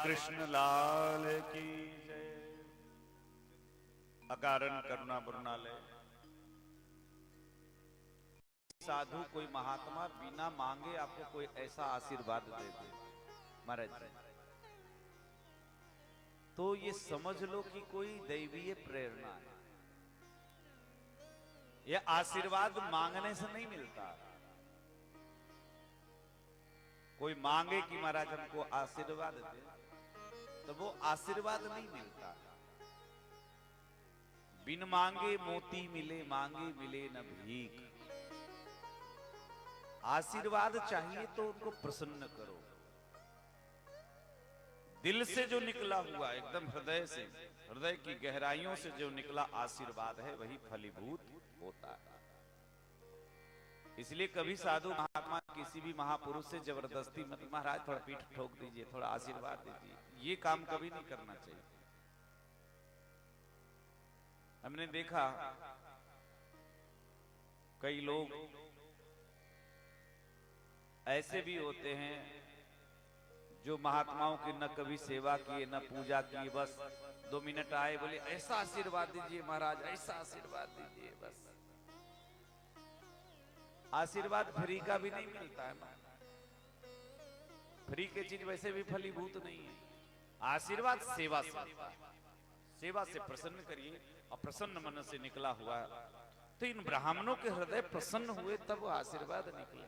कृष्ण लाल की जय। अकारण करुणा बरुणालय। साधु कोई महात्मा बिना मांगे आपको कोई ऐसा आशीर्वाद दे दे महाराज जी, तो ये समझ लो कि कोई दैवीय प्रेरणा है। यह आशीर्वाद मांगने से नहीं मिलता। कोई मांगे कि महाराज हमको आशीर्वाद दे, तो वो आशीर्वाद नहीं मिलता। बिन मांगे मोती मिले, मांगे मिले न भीख। आशीर्वाद चाहिए तो उनको प्रसन्न करो। दिल से जो निकला हुआ, एकदम हृदय से, हृदय की गहराइयों से जो निकला आशीर्वाद है वही फलीभूत होता है। इसलिए कभी साधु महात्मा किसी भी महापुरुष से जबरदस्ती मत, महाराज थोड़ा पीठ ठोक दीजिए, थोड़ा आशीर्वाद दीजिए, ये काम कभी नहीं करना चाहिए। हमने देखा कई लोग ऐसे भी होते हैं जो महात्माओं की न कभी सेवा किए न पूजा की, बस 2 मिनट आए, बोले ऐसा आशीर्वाद दीजिए महाराज, ऐसा आशीर्वाद दीजिए। बस आशीर्वाद फ्री का भी नहीं मिलता है ना। फ्री की चीज वैसे भी फलीभूत नहीं है। आशीर्वाद सेवा से, सेवा से प्रसन्न करिए, और प्रसन्न मन से निकला हुआ तो इन ब्राह्मणों के हृदय प्रसन्न हुए, तब आशीर्वाद निकले।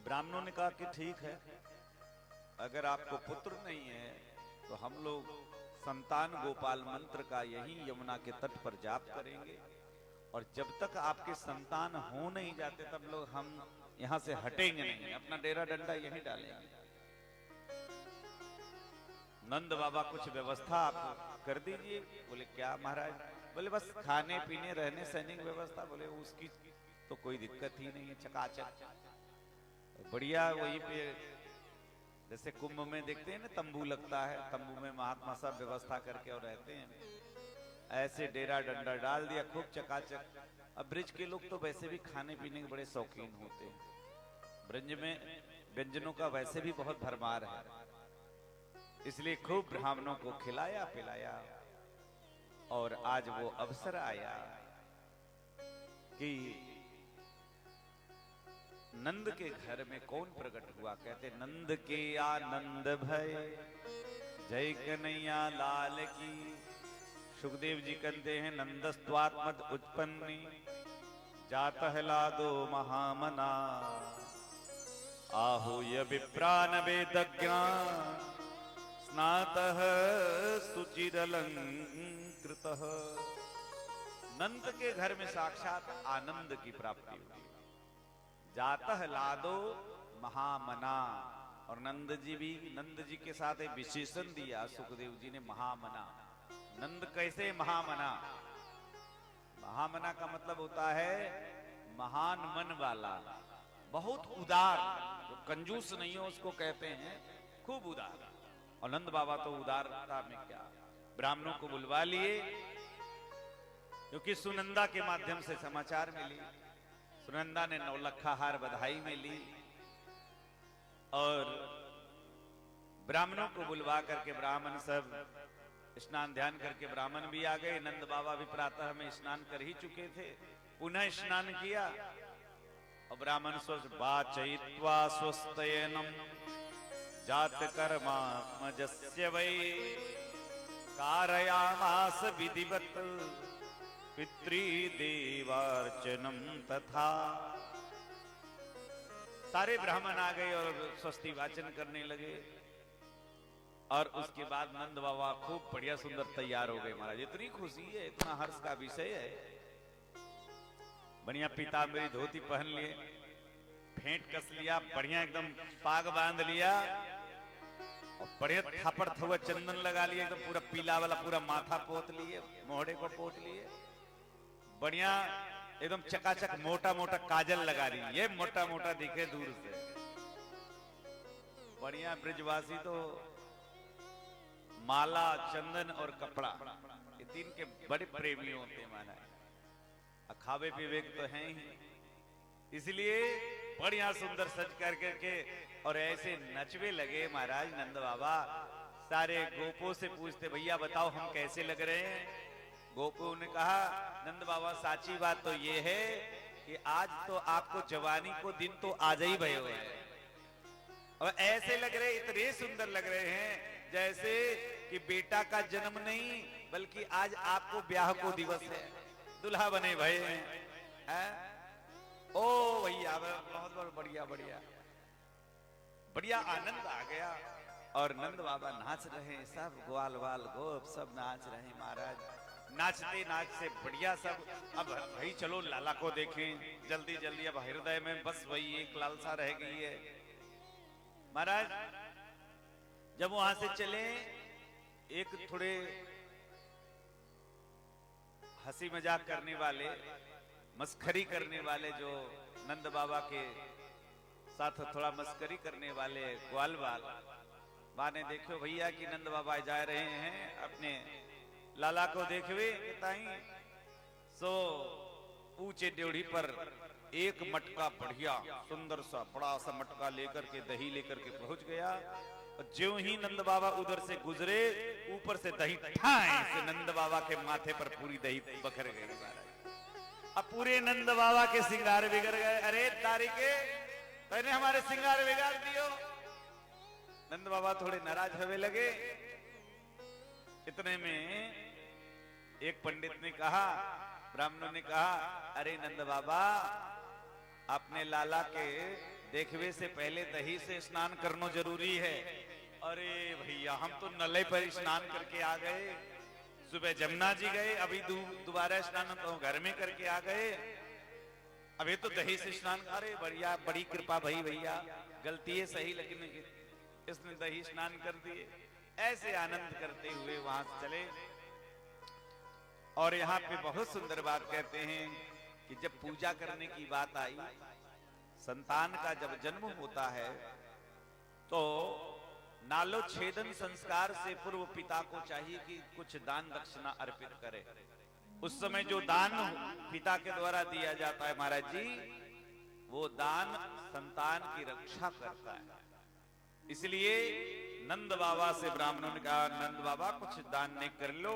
ब्राह्मणों ने कहा कि ठीक है, अगर आपको पुत्र नहीं है तो हम लोग संतान गोपाल मंत्र का यही यमुना के तट पर जाप करेंगे, और जब तक आपके संतान हो नहीं जाते तब लोग हम यहां से हटेंगे नहीं, अपना डेरा डंडा यहीं डालेंगे। नंद बाबा कुछ व्यवस्था आप कर दीजिए। बोले क्या महाराज? बोले बस खाने पीने रहने सैनिक व्यवस्था। बोले उसकी तो कोई दिक्कत ही नहीं है, चकाचक बढ़िया। वहीं पे जैसे कुंभ में देखते हैं ना तंबू लगता है, तंबू में महात्मा सब व्यवस्था करके और रहते हैं, ऐसे डेरा डंडा डाल दिया, खूब चकाचक। अब ब्रिज के लोग तो वैसे भी खाने पीने के बड़े शौकीन होते हैं, ब्रज में व्यंजनों का वैसे भी बहुत भरमार है, इसलिए खूब ब्राह्मणों को खिलाया पिलाया। और आज वो अवसर आया कि नंद के घर में कौन प्रकट हुआ। कहते नंद के आनंद भय, जय कन्हैया लाल की। सुखदेव जी कहते हैं नंदस्त्वात्मद उत्पन्नी, जात लादो महामना। आहूय विप्रान वेदज्ञा, स्नातः सुचिरलंकृतः। नंद के घर में साक्षात आनंद की प्राप्ति हुई। जातः लादो महामना, और नंद जी के साथ एक विशेषण दिया सुखदेव जी ने, महामना। नंद कैसे महामना? महामना का मतलब होता है महान मन वाला, बहुत उदार, जो कंजूस नहीं हो उसको कहते हैं खूब उदार। और नंद बाबा तो उदारता में क्या, ब्राह्मणों को बुलवा लिए, क्योंकि सुनंदा के माध्यम से समाचार मिली। सुनंदा ने 9 लखा हार बधाई में ली, और ब्राह्मणों को बुलवा करके ब्राह्मण सब स्नान ध्यान करके ब्राह्मण भी आ गए। नंद बाबा भी प्रातः में स्नान कर ही चुके थे, पुनः स्नान किया, और ब्राह्मण वाचयित्वा स्वस्तयनम जात कर्मात्मजस्य वै, कारयामास विधिवत पितृदेवार्चनम तथा। सारे ब्राह्मण आ गए और स्वस्ति वाचन करने लगे, और उसके बाद नंद बाबा खूब बढ़िया सुंदर तैयार हो गए। महाराज इतनी खुशी है, इतना हर्ष का विषय है, बढ़िया पीतांबरी धोती पहन लिए, फेंट कस लिया, बढ़िया एकदम पाग बांध लिया, और बढ़िया थापड़ थुआ चंदन लगा लिए, एकदम पूरा पीला वाला पूरा माथा पोत लिए, मोहड़े को पोत लिए, बढ़िया एकदम चकाचक मोटा मोटा काजल लगा ली, ये मोटा मोटा दिखे दूर से। बढ़िया ब्रिजवासी तो माला, चंदन और कपड़ा, ये 3 के बड़े प्रेमी होते हैं महाराज। खावे पीवे तो हैं ही, इसलिए बढ़िया सुंदर सज कर करके और ऐसे नचवे लगे महाराज नंद बाबा। सारे गोपों से पूछते, भैया बताओ हम कैसे लग रहे हैं। गोपों ने कहा, नंद बाबा साची बात तो ये है कि आज तो आपको जवानी को दिन तो आज ही भय हुए हैं, और ऐसे लग रहे, इतने सुंदर लग रहे हैं जैसे कि बेटा का जन्म नहीं बल्कि आज आपको ब्याह को दिवस है, दुल्हा बने भय हैं। ओ भैया बहुत बहुत बढ़िया बढ़िया बढ़िया, आनंद आ गया। और नंद बाबा नाच रहे हैं, सब ग्वाल वाल गोप सब नाच रहे हैं महाराज। नाचते नाचते बढ़िया सब। अब भाई चलो लाला को देखें जल्दी जल्दी, अब हृदय में बस वही एक लालसा रह गई है महाराज। जब वहां से चले, एक थोड़े हंसी मजाक करने वाले, मस्खरी करने वाले, जो नंद बाबा के साथ थोड़ा मस्करी करने वाले ग्वाल वाल माने, देखो भैया कि नंद बाबा जा रहे हैं अपने लाला को देखवे ताई। सो ऊंचे ड्योढ़ी पर एक मटका बढ़िया सुंदर सा बड़ा सा मटका लेकर के, दही लेकर के पहुंच गया। और ज्यों ही नंद बाबा उधर से गुजरे, ऊपर से दही ठाए से नंद बाबा के माथे पर पूरी दही बखर गई महाराज। अब पूरे नंद बाबा के सिंगार बिगड़ गए। अरे तारीके, तूने हमारे सिंगार बिगाड़ दियो। नंद बाबा थोड़े नाराज होने लगे। इतने में एक पंडित ने कहा, ब्राह्मणों ने कहा, अरे नंद बाबा, अपने लाला के देखवे से पहले दही से स्नान करना जरूरी है। अरे भैया, हम तो नले पर स्नान करके आ गए, सुबह जमुना जी गए, अभी दोबारा स्नान तो घर में करके आ गए, अभी तो दही से स्नान। अरे बढ़िया, बड़ी कृपा भाई भैया, गलती है सही, लेकिन इसने दही स्नान कर दिए। ऐसे आनंद करते हुए वहां से चले। और यहाँ पे बहुत सुंदर बात कहते हैं कि जब पूजा करने की बात आई, संतान का जब जन्म होता है तो नालो छेदन संस्कार से पूर्व पिता को चाहिए कि कुछ दान दक्षिणा अर्पित करे। उस समय जो दान पिता के द्वारा दिया जाता है महाराज जी, वो दान संतान की रक्षा करता है। इसलिए नंद बाबा से ब्राह्मणों ने कहा, नंद बाबा कुछ दान नहीं कर लो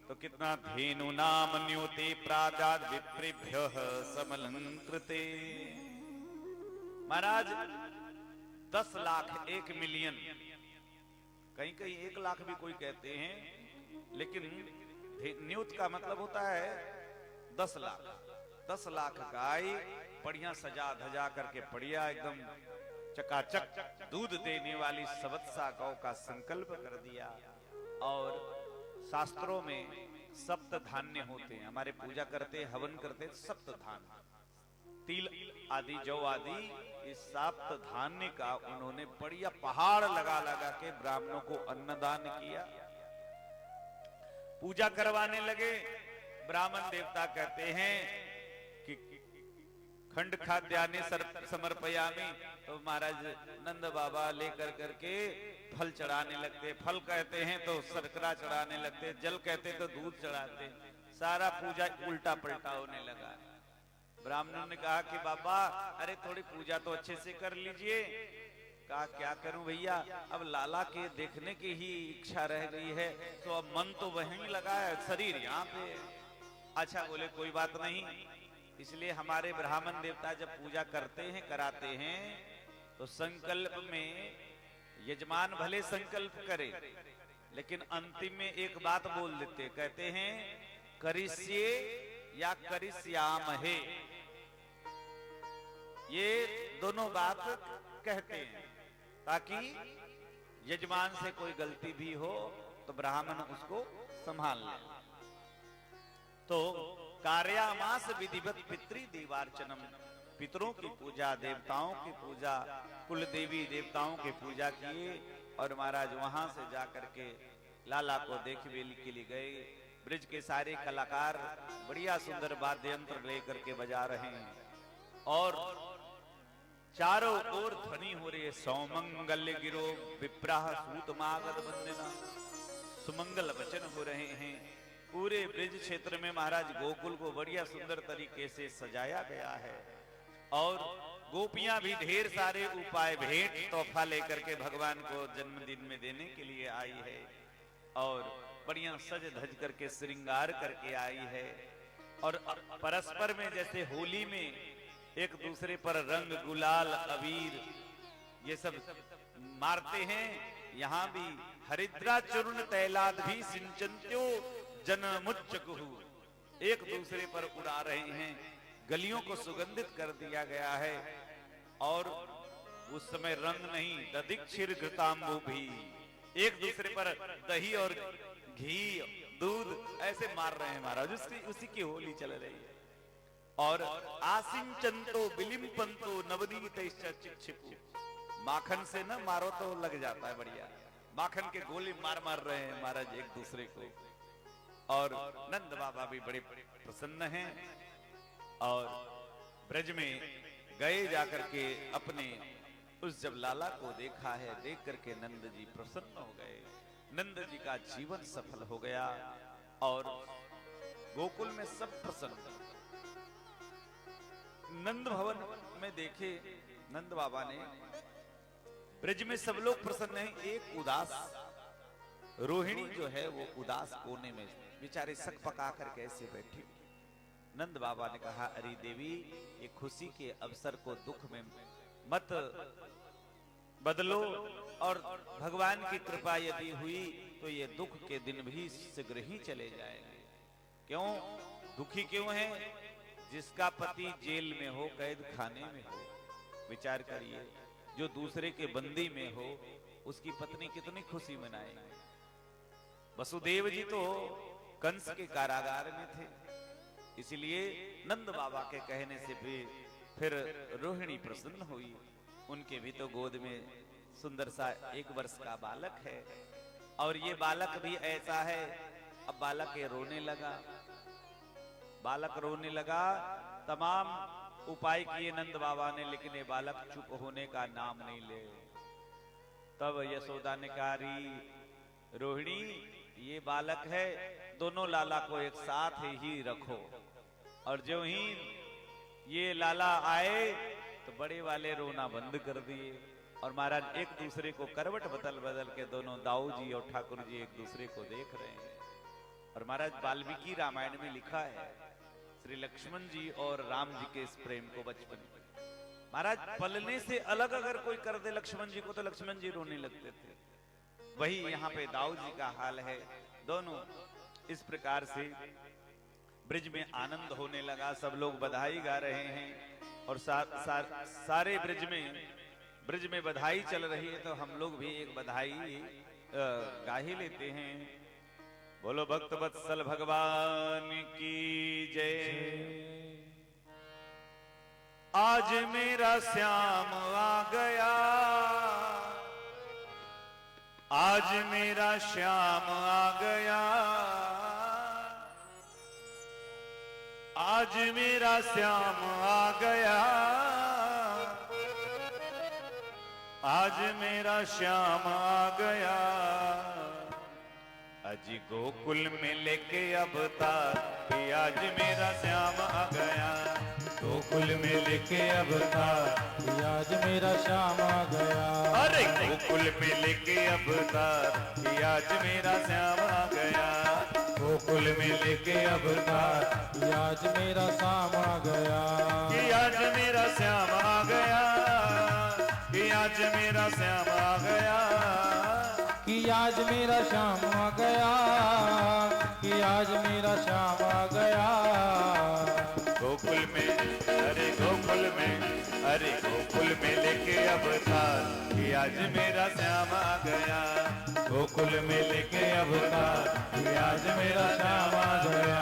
तो कितना धेनु नाम न्योते प्राजाद विप्रेभ्यः समलंकृते। महाराज 10 लाख 1 मिलियन, कहीं कहीं 1 लाख भी कोई कहते हैं, लेकिन न्यूत का मतलब होता है 10 लाख। 10 लाख गाय बढ़िया सजा धजा करके, बढ़िया एकदम चकाचक दूध देने वाली सवत्सा गौ का संकल्प कर दिया। और शास्त्रों में सप्त धान्य होते हैं, हमारे पूजा करते हवन करते सप्त धान्य, तिल आदि जौ आदि, इस सप्त धान्य का उन्होंने बढ़िया पहाड़ लगा लगा के ब्राह्मणों को अन्नदान किया। पूजा करवाने लगे। ब्राह्मण देवता कहते हैं कि खंड खाद्यानि समर्पयामि, तो महाराज नंद बाबा लेकर करके फल चढ़ाने लगते। फल कहते हैं तो शर्करा चढ़ाने लगते, जल कहते तो दूध चढ़ाते। सारा पूजा उल्टा पलटा होने लगा। ब्राह्मणों ने कहा कि बाबा, अरे थोड़ी पूजा तो अच्छे से कर लीजिए। कहा क्या करूं भैया, अब लाला के देखने की ही इच्छा रह गई है, तो अब मन तो वहीं लगा है, शरीर यहाँ पे। अच्छा बोले कोई बात नहीं। इसलिए हमारे ब्राह्मण देवता जब पूजा करते हैं कराते हैं तो संकल्प में यजमान भले संकल्प करे, लेकिन अंतिम में एक बात बोल देते, कहते हैं करिष्ये या करिष्यामहे, ये दोनों बात कहते हैं ताकि यजमान से कोई गलती भी हो तो ब्राह्मण उसको संभाल ले। तो कार्यामास विधिवत पितृ देवार्चनम, पितरों की पूजा, देवताओं की पूजा, कुल देवी देवताओं की पूजा किए। और महाराज वहां से जाकर के लाला को देखने के लिए गए। ब्रिज के सारे कलाकार बढ़िया सुंदर वाद्य यंत्र लेकर के बजा रहे हैं और चारों ओर ध्वनि हो रही है, सौमंगल्य गिरो विप्राह सूतमागत वंदना, सुमंगल वचन हो रहे हैं। पूरे ब्रिज क्षेत्र में महाराज गोकुल को बढ़िया सुंदर तरीके से सजाया गया है और गोपियां भी ढेर सारे उपाय भेंट तोहफा लेकर के भगवान को जन्मदिन में देने के लिए आई है और बढ़िया सज धज करके श्रृंगार करके आई है। और परस्पर में जैसे होली में एक दूसरे पर रंग गुलाल अबीर ये सब मारते हैं, यहाँ भी हरिद्रा चूर्ण तैलाद भी सिंचन्त्यो जनमुच्चकुहु, एक दूसरे पर उड़ा रहे हैं। गलियों को सुगंधित कर दिया गया है और उस समय रंग नहीं दधिक्षीर घृतांबु भी, एक दूसरे पर दही और घी दूध ऐसे मार रहे हैं महाराज, उसी की होली चल रही है। और आसिंचंतो बिलिम्पंतो नवदीतैश्चिक्षिपु, माखन से न मारो तो लग जाता है बढ़िया, माखन के गोली मार मार रहे हैं महाराज एक दूसरे को। और नंद बाबा भी बड़े प्रसन्न हैं और ब्रज में गए जाकर के अपने उस जब लाला को देखा है, देख करके नंद जी प्रसन्न हो गए, नंद जी का जीवन सफल हो गया और गोकुल में सब प्रसन्न। नंद भवन में देखे नंद बाबा ने, ब्रज में सब लोग प्रसन्न हैं, एक उदास रोहिणी जो है वो उदास कोने में बेचारे सक पका कर कैसे बैठी। नंद बाबा ने कहा, अरे देवी ये खुशी के अवसर को दुख में मत बदलो और भगवान की कृपा यदि हुई तो ये दुख के दिन भी शीघ्र ही चले जाएंगे। क्यों दुखी क्यों है? जिसका पति जेल में हो, कैद खाने में हो, विचार करिए, जो दूसरे के बंदी में हो उसकी पत्नी कितनी खुशी मनाएगी। वसुदेव जी तो कंस के कारागार में थे, इसलिए नंद बाबा के कहने से भी फिर रोहिणी प्रसन्न हुई। उनके भी तो गोद में सुंदर सा 1 वर्ष का बालक है और ये बालक भी ऐसा है। अब बालक ये रोने लगा, बालक रोने लगा, तमाम उपाय किए नंद बाबा ने, लेकिन ये बालक चुप होने का नाम नहीं ले। तब यशोदा ने कहा, रोहिणी ये बालक है, दोनों लाला को एक साथ ही रखो। और जो ही ये लाला आए तो बड़े वाले रोना बंद कर दिए और महाराज एक दूसरे को करवट बदल बदल के दोनों दाऊ जी और ठाकुर जी एक दूसरे को देख रहे हैं। और महाराज वाल्मीकि रामायण में लिखा है श्री लक्ष्मण जी और राम जी के इस प्रेम को बचपन में, महाराज पलने से अलग अगर कोई कर दे लक्ष्मण जी को तो लक्ष्मण जी रोने लगते थे। वही यहाँ पे दाऊ जी का हाल है। दोनों इस प्रकार से ब्रिज में आनंद होने लगा, सब लोग बधाई गा रहे हैं और सारे ब्रिज में बधाई चल रही है, तो हम लोग भी एक बधाई गा ही लेते हैं। बोलो भक्त वत्सल भगवान की जय। आज मेरा श्याम आ गया, आज मेरा श्याम आ गया, आज मेरा श्याम आ गया, आज मेरा श्याम आ गया। अजी गोकुल में लेके अवतार, आज मेरा श्याम आ गया, गोकुल में लेके अवतार, आज मेरा श्याम आ गया। अरे गोकुल में लेके अवतार, आज मेरा श्याम आ गया, गोकुल में लेके अवतार, आज मेरा श्याम आ गया, आज मेरा श्याम आ गया, आज मेरा श्याम आ गया, कि आज मेरा श्याम आ गया, कि आज मेरा श्याम आ गया। गोकुल में, अरे गोकुल में, अरे गोकुल में लेके अवतार, कि आज मेरा श्याम आ गया, गोकुल में लेके अवतार, कि आज मेरा श्याम आ गया।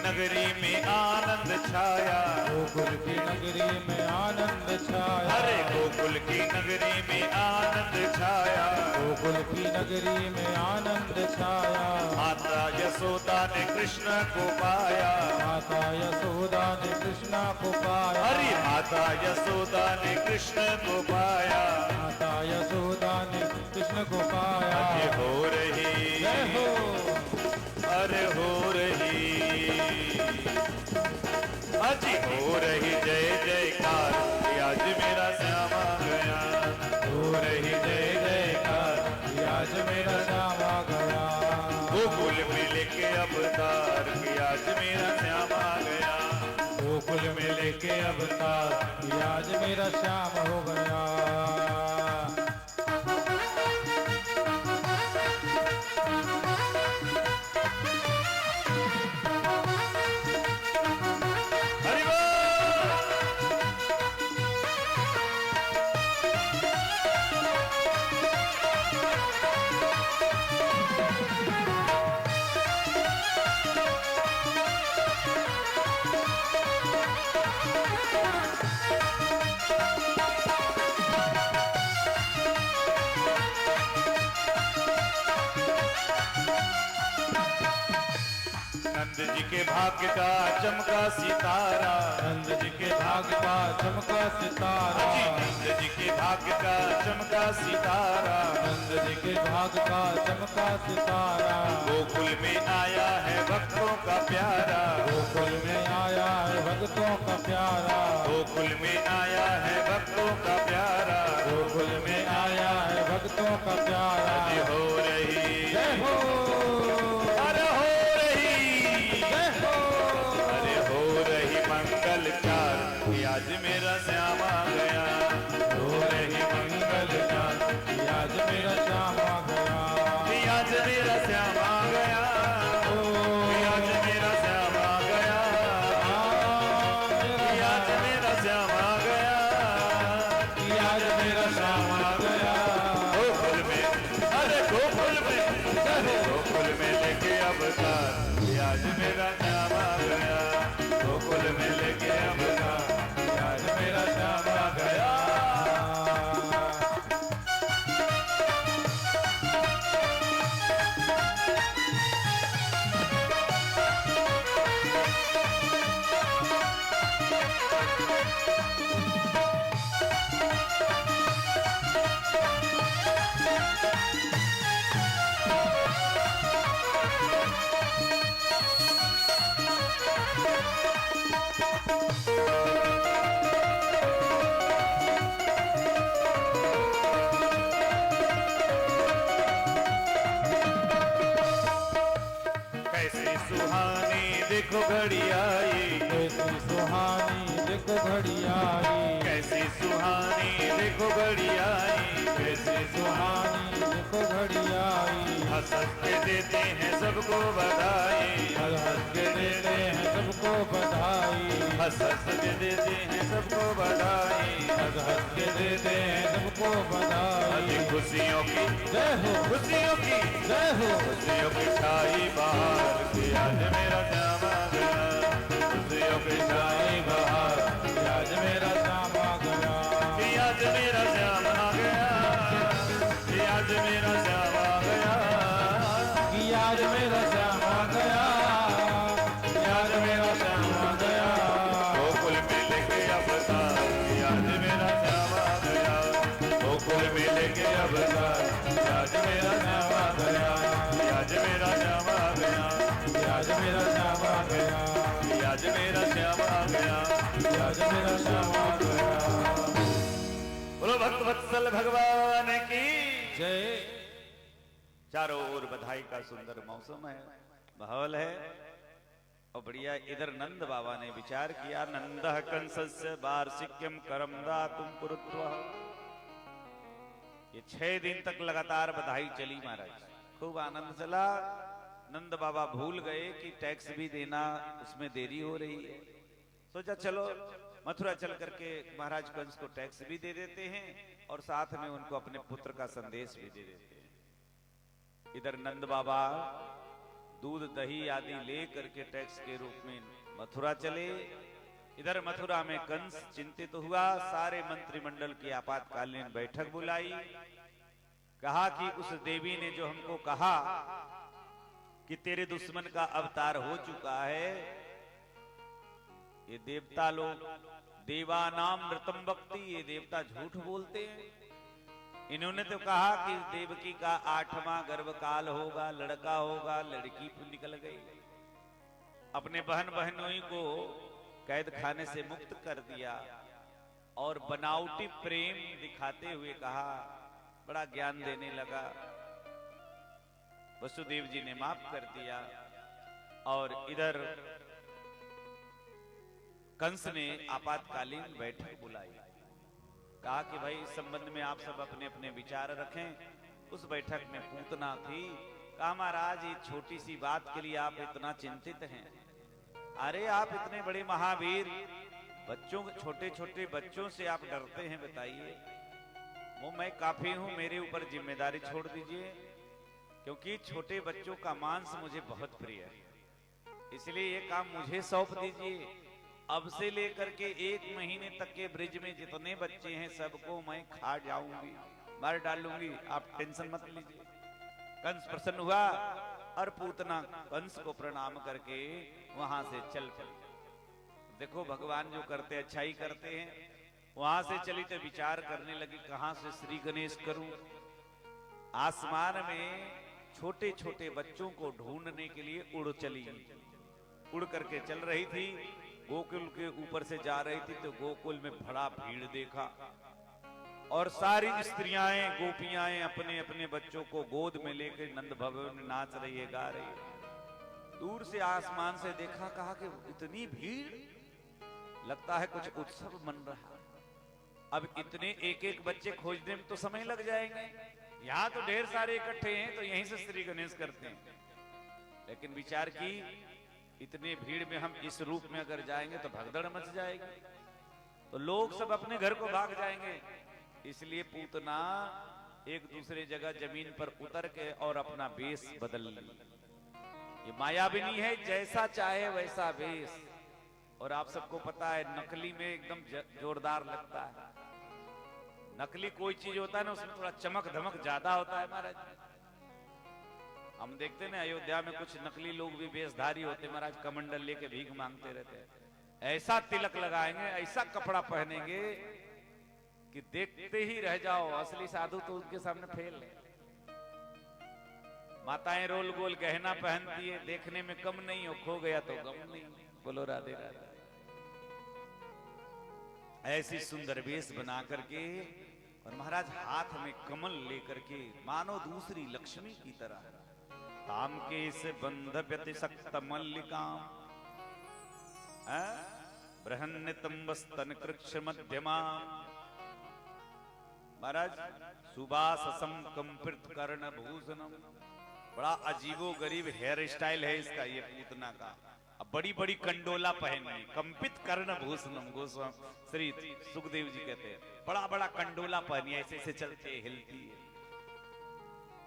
नगरी में आनंद छाया, गोकुल की नगरी में आनंद छाया, अरे गोकुल की नगरी में आनंद छाया, गोकुल की नगरी में आनंद छाया। माता यशोदा ने कृष्ण को पाया, माता यशोदा ने कृष्ण को पाया, अरे माता यशोदा ने कृष्ण को पाया, माता यशोदा ने कृष्ण को पाया। अरे हो रही, जय हो, अरे हो रही, अजी हो रही जय जयकार, कि आज मेरा श्याम आ गया, हो रही जय जयकार, कि आज मेरा श्याम आ गया। गोकुल में लेके अवतार, कि आज मेरा श्याम आ गया, गोकुल में लेके अवतार, कि आज मेरा श्याम हो गया। हरि बोल। नंद जी के भाग्य का चमका सितारा, नंद जी के भाग्य का चमका सितारा, अजी नंद जी के भाग्य का चमका सितारा, नंद जी के भाग्य का चमका सितारा। गोकुल में आया है भक्तों का प्यारा, गोकुल में आया है भक्तों का प्यारा, गोकुल में आया है भक्तों का प्यारा, गोकुल में आया है भक्तों का प्यारा। अजी हो रही, जय हो, अरे हो रही, जय हो, अरे हो रही मंगल चार, कि आज मेरा श्याम आ गया, हो रही मंगल चार, कि आज मेरा श्याम आ गया। कि आज मेरा श्याम आ गया, कि आज मेरा श्याम आ गया, कि आज मेरा श्याम आ गया, कि आज मेरा श्याम आ गया। गोकुल में, अरे गोकुल में, अरे गोकुल में लेके अवतार, कि आज मेरा श्याम आ गया, गोकुल में लेके अवतार, कि आज मेरा श्याम आ गया। कैसी सुहानी देखो घड़ी आई, कैसी सुहानी देखो घड़ी आई, कैसी सुहानी देखो घड़ी आई, कैसी सुहानी देखो घड़ी आई। हंस हंस के देते हैं सबको बधाई, हंस हंस के देते हैं सबको बधाई, हंस हंस के देते हैं सबको बधाई, हंस हंस के देते हैं सबको बधाई। अजी खुशियों की, जय हो, खुशियों की, जय हो, खुशियों की छाई बहार, कि आज मेरा श्याम आ गया, खुशियों की छाई बहार, कि आज मेरा श्याम आ गया। कि आज मेरा श्याम आ गया, कि आज मेरा श्याम आ गया, कि आज मेरा श्याम आ गया, कि आज मेरा श्याम आ गया। गोकुल में लेके अवतार, कि आज मेरा श्याम आ गया, गोकुल में लेके अवतार, कि आज मेरा श्याम आ गया, कि आज मेरा श्याम आ गया, कि आज मेरा श्याम आ गया, कि आज मेरा श्याम आ गया। कि आज मेरा श्याम आ गया। बोलो भक्त वत्सल भगवान की जय। चारों ओर बधाई का सुंदर मौसम है, माहौल है और बढ़िया। इधर नंद बाबा ने विचार किया, नंदः कंसस्य वार्षिक्यम करम दातुम पुरुत्वः। ये 6 दिन तक लगातार बधाई चली महाराज, खूब आनंद चला। नंद बाबा भूल गए कि टैक्स भी देना, उसमें देरी हो रही है। सोचा चलो मथुरा चल करके महाराज कंस को टैक्स भी दे देते हैं और साथ में उनको अपने पुत्र का संदेश भी दे देते हैं। इधर नंद बाबा दूध दही आदि ले करके टैक्स के रूप में मथुरा चले इधर मथुरा में कंस चिंतित हुआ, सारे मंत्रिमंडल की आपातकालीन बैठक बुलाई। कहा कि उस देवी ने जो हमको कहा कि तेरे दुश्मन का अवतार हो चुका है, ये देवता लोग देवानाम नृतम भक्ति, ये देवता झूठ बोलते हैं। इन्होंने तो कहा कि देवकी का 8वां गर्भकाल होगा, लड़का होगा, लड़की निकल गई। अपने बहन बहनोई को कैद खाने से मुक्त कर दिया और बनावटी प्रेम दिखाते हुए कहा, बड़ा ज्ञान देने लगा। वसुदेव जी ने माफ कर दिया। और इधर कंस ने आपातकालीन बैठक बुलाई। कहा कि भाई इस संबंध में आप सब अपने अपने विचार रखें। उस बैठक में पूतना थी। कहा महाराज, ये छोटी सी बात के लिए आप इतना चिंतित हैं? अरे आप इतने बड़े महावीर, बच्चों, छोटे छोटे बच्चों से आप डरते हैं, बताइए। वो मैं काफी हूं, मेरे ऊपर जिम्मेदारी छोड़ दीजिए, क्योंकि छोटे बच्चों का मांस मुझे बहुत प्रिय है, इसलिए ये काम मुझे सौंप दीजिए। अब से लेकर के 1 महीने तक के ब्रिज में जितने बच्चे हैं सबको मैं खा जाऊंगी, मार डालूंगी, आप टेंशन मत लीजिए। कंस प्रसन्न हुआ और पूतना कंस को प्रणाम करके वहां से चल पड़ी। देखो भगवान जो करते अच्छा ही करते हैं। वहां से चली तो विचार करने लगी, कहां से श्री गणेश करूं। आसमान में छोटे छोटे बच्चों को ढूंढने के लिए उड़ चली। उड़ करके चल रही थी, गोकुल के ऊपर से जा रही थी तो गोकुल में बड़ा भीड़ देखा और सारी स्त्रियां गोपियां अपने अपने बच्चों को गोद में लेकर नंद भवन में नाच रही है, गा रही है। दूर से आसमान से देखा, कहा कि इतनी भीड़, लगता है कुछ उत्सव मन रहा। अब इतने एक एक बच्चे खोजने में तो समय लग जाएंगे, यहाँ तो ढेर सारे इकट्ठे हैं तो यहीं से श्री गणेश करते हैं। लेकिन विचार की, इतने भीड़ में हम इस रूप में अगर जाएंगे तो भगदड़ मच जाएगी, तो लोग सब अपने घर को भाग जाएंगे। इसलिए पूतना एक दूसरे जगह जमीन पर उतर के और अपना वेश बदल ली। ये मायाविनी है, जैसा चाहे वैसा वेश। और आप सबको पता है नकली में एकदम जोरदार लगता है। नकली कोई चीज होता है ना, उसमें थोड़ा चमक धमक ज्यादा होता है महाराज। हम देखते हैं ना अयोध्या में कुछ नकली लोग भी वेशधारी होते महाराज, कमंडल लेके भीख मांगते रहते हैं। ऐसा तिलक लगाएंगे, ऐसा कपड़ा पहनेंगे कि देखते ही रह जाओ। असली साधु तो उनके सामने फेल है। माताएं रोल गोल गहना पहनती है, देखने में कम नहीं हो, खो गया तो गम नहीं। बोलो राधे राधे। ऐसी सुंदर वेश बना करके और महाराज हाथ में कमल लेकर के मानो दूसरी लक्ष्मी की तरह, ताम के से बंध व्यतिशक्त मल्लिकाम बृहन्नितंबस्तन कृक्ष मध्यमा। महाराज सुबाससम कंपित कर्ण भूषणम, बड़ा अजीबो गरीब हेयर स्टाइल है इसका, ये पूतना का। अब बड़ी बड़ी कंडोला पहनी, कंपित कर्ण भूषणम। गोस्वामी श्री सुखदेव जी कहते हैं बड़ा बड़ा कंडोला पहनी, ऐसे ऐसे चलते हिलती है।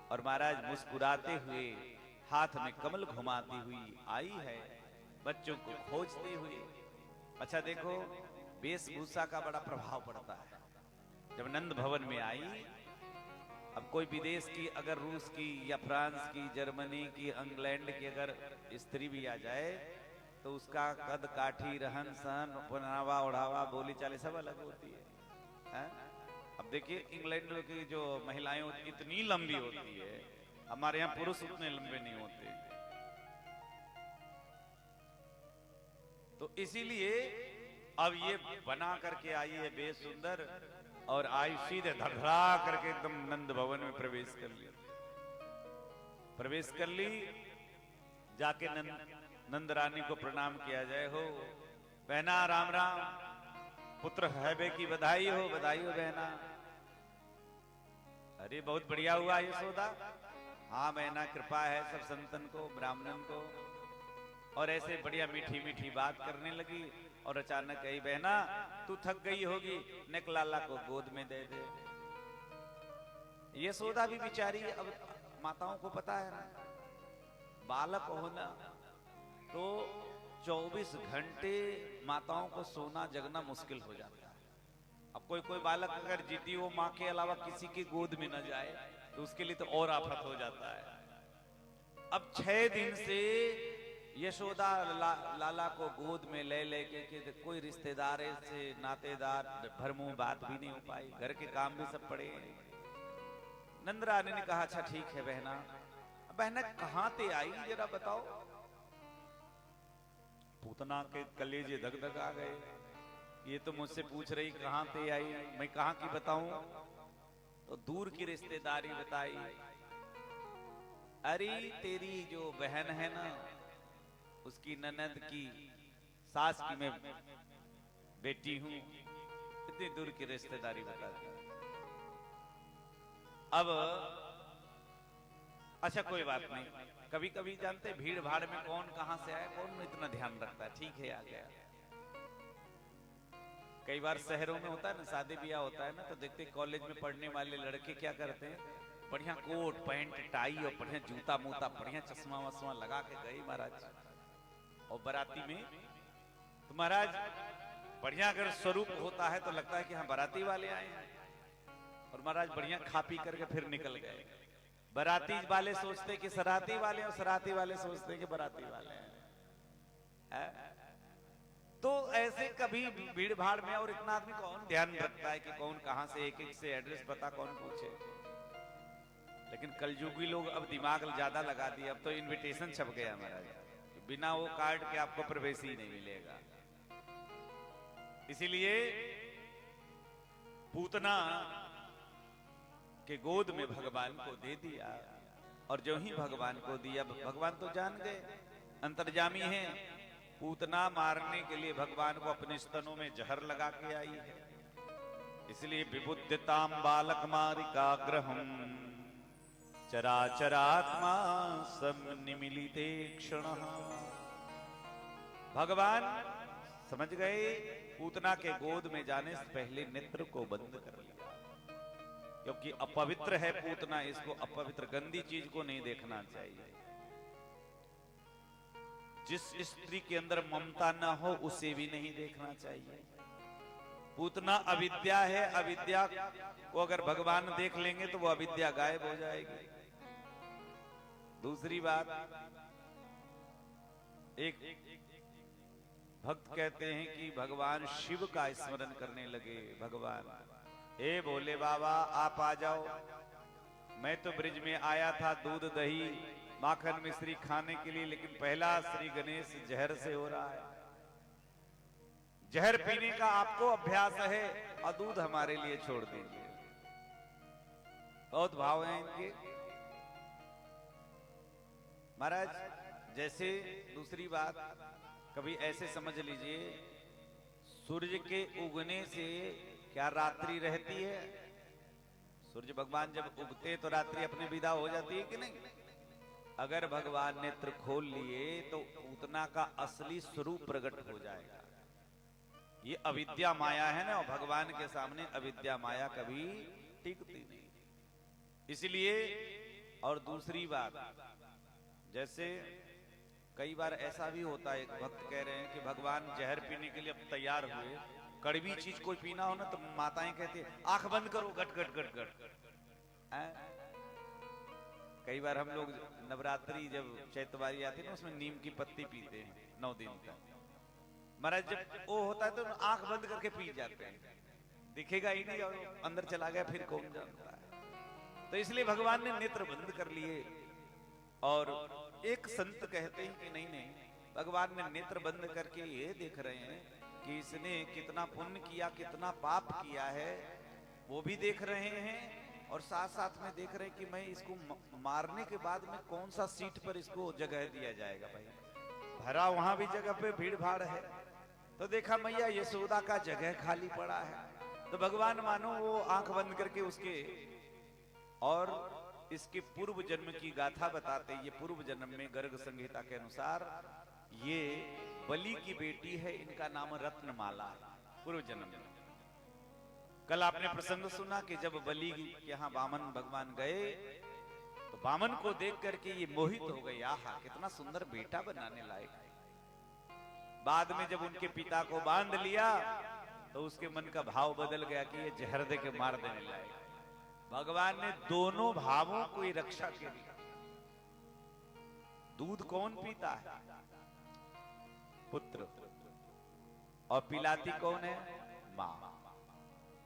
और महाराज मुस्कुराते हुए हाथ में कमल घुमाती हुई आई है, बच्चों को खोजते हुए। अच्छा देखो, वेशभूषा का बड़ा प्रभाव पड़ता है। जब नंद भवन में आई, अब कोई विदेश की, अगर रूस की या फ्रांस की, जर्मनी की, इंग्लैंड की अगर स्त्री भी आ जाए तो उसका कद काठी, रहन सहन, पहनावा ओढ़ावा, बोली चाली सब अलग होती है। अब देखिए इंग्लैंड की जो महिलाएं इतनी लंबी होती है, हमारे यहाँ पुरुष उतने लंबे नहीं होते। तो इसीलिए अब ये बना करके आई है बेस सुंदर, और आई सीधे धड़धड़ा करके एकदम नंद भवन में प्रवेश कर लिया। प्रवेश कर ली, जाके नंद रानी को प्रणाम किया जाए। हो बहना, राम राम, पुत्र है बे की बधाई हो बहना। अरे बहुत बढ़िया हुआ यशोदा। हाँ बहना, कृपा है सब संतन को, ब्राह्मणन को। और ऐसे बढ़िया मीठी मीठी बात करने लगी। और अचानक कही, बहना तू थक गई होगी, नेक लाला को गोद में दे दे। यशोदा भी बिचारी, अब माताओं को पता है ना, बालक होना तो 24 घंटे माताओं को सोना जगना मुश्किल हो जाता है। अब कोई कोई बालक अगर जीती हो माँ के अलावा किसी की गोद में न जाए तो उसके लिए तो और आफत हो जाता है। अब 6 दिन से यशोदा लाला को गोद में ले लेके के कोई रिश्तेदार से नातेदार भरमू बात भी नहीं हो पाई, घर के काम भी सब पड़े। नंद रानी ने कहा अच्छा ठीक है बहना, बहना कहां ते आई जरा बताओ। पूतना के कलेजे धक धक आ गए, ये तो मुझसे पूछ रही कहां ते आई, मैं कहां की बताऊं। तो दूर की रिश्तेदारी बताई, अरे तेरी जो बहन है ना उसकी ननद की सास की मैं बेटी हूं, इतनी दूर की रिश्तेदारी बता दी। अब अच्छा कोई बात नहीं, कभी कभी जानते भीड़ भाड़ में कौन कहां से आया कौन इतना ध्यान रखता है, ठीक है आ गया। कई बार शहरों में होता है ना शादी ब्याह होता है ना, तो देखते कॉलेज में पढ़ने वाले लड़के क्या करते हैं, बढ़िया कोट पैंट टाई और बढ़िया जूता मूता बढ़िया चश्मा वश्मा लगा के गए महाराज, और बाराती में तो महाराज बढ़िया अगर स्वरूप होता है तो लगता है कि हाँ बाराती वाले आए हैं, और महाराज बढ़िया खा पी करके फिर निकल गए। बाराती वाले सोचते कि सराती वाले, और सराती वाले सोचते कि बाराती वाले हैं। तो ऐसे कभी भीड़ भाड़ में, और इतना आदमी कौन ध्यान रखता है कि कौन कहां से एक एक से एड्रेस पता कौन पूछे। लेकिन कलयुगी लोग अब दिमाग ज्यादा लगा दिए, अब तो इनविटेशन छप गया महाराज, बिना वो कार्ड के आपको प्रवेश ही नहीं मिलेगा। इसीलिए पूतना के गोद में भगवान को दे दिया, और जो ही भगवान को दिया भगवान तो जान गए अंतर्जामी हैं। पूतना मारने के लिए भगवान को अपने स्तनों में जहर लगा के आई है, इसलिए विबुद्धताम बालक मारिकाग्रहम चराचरात्मा सब निमिलिते क्षण। भगवान समझ गए पूतना के गोद में जाने से पहले नेत्र को बंद कर लिया, क्योंकि अपवित्र है पूतना, इसको अपवित्र गंदी चीज को नहीं देखना चाहिए। जिस स्त्री के अंदर ममता ना हो उसे भी नहीं देखना चाहिए। पूतना अविद्या है, अविद्या को अगर भगवान देख लेंगे तो वो अविद्या गायब हो जाएगी। दूसरी बात, एक भक्त कहते हैं कि भगवान शिव का स्मरण करने लगे। भगवान हे भोले बाबा आप आ जाओ, मैं तो ब्रिज में आया था दूध दही माखन मिश्री खाने के लिए, लेकिन पहला श्री गणेश जहर से हो रहा है। जहर पीने का आपको अभ्यास है और दूध हमारे लिए छोड़ दीजिए। बहुत भाव है इनके महाराज। जैसे दूसरी बात, कभी ऐसे समझ लीजिए सूर्य के उगने से क्या रात्रि रहती है? सूर्य भगवान जब उगते तो रात्रि अपने विदा हो जाती है कि नहीं? अगर भगवान नेत्र खोल लिए तो पूतना का असली स्वरूप प्रकट हो जाएगा। ये अविद्या माया है ना, और भगवान के सामने अविद्या माया कभी टिकती नहीं। इसलिए, और दूसरी बात, जैसे कई बार ऐसा भी होता है, एक भक्त कह रहे हैं कि भगवान जहर पीने के लिए अब तैयार हुए, कड़वी चीज कोई पीना हो ना तो माताएं कहती है आंख बंद करो, गट गट गट गट। कई बार हम लोग नवरात्रि जब चैतवारी आती है ना उसमें नीम की पत्ती पीते हैं 9 दिन तक। महाराज जब वो होता है तो आंख बंद करके पी जाते हैं, दिखेगा ही नहीं और अंदर चला गया फिर कौन जानता है। तो इसलिए भगवान ने नेत्र बंद कर लिए। और एक संत कहते हैं कि नहीं नहीं, भगवान ने नेत्र बंद करके ये देख रहे हैं कि इसने कितना पुण्य किया कितना पाप किया है, वो भी देख रहे हैं, और साथ साथ में देख रहे हैं कि मैं इसको मारने के बाद में कौन सा सीट पर इसको जगह दिया जाएगा। भाई भरा वहां भी जगह पे भीड़ भाड़ है, तो देखा मैया यशोदा का जगह खाली पड़ा है, तो भगवान मानो वो आंख बंद करके उसके और इसके पूर्व जन्म की गाथा बताते। ये पूर्व जन्म में गर्ग संहिता के अनुसार ये बलि की बेटी है, इनका नाम रत्नमाला है पूर्व जन्म में। कल आपने प्रसंग सुना कि जब बलि यहाँ वामन भगवान गए तो वामन को देख करके ये मोहित हो गए, आहा कितना सुंदर बेटा बनाने लायक। बाद में जब उनके पिता को बांध लिया तो उसके मन का भाव बदल गया कि ये जहर दे के मार देने लायक। भगवान ने दोनों भावों को ही रक्षा के लिए। दूध कौन पीता है? पुत्र। और पिलाती कौन है? मां।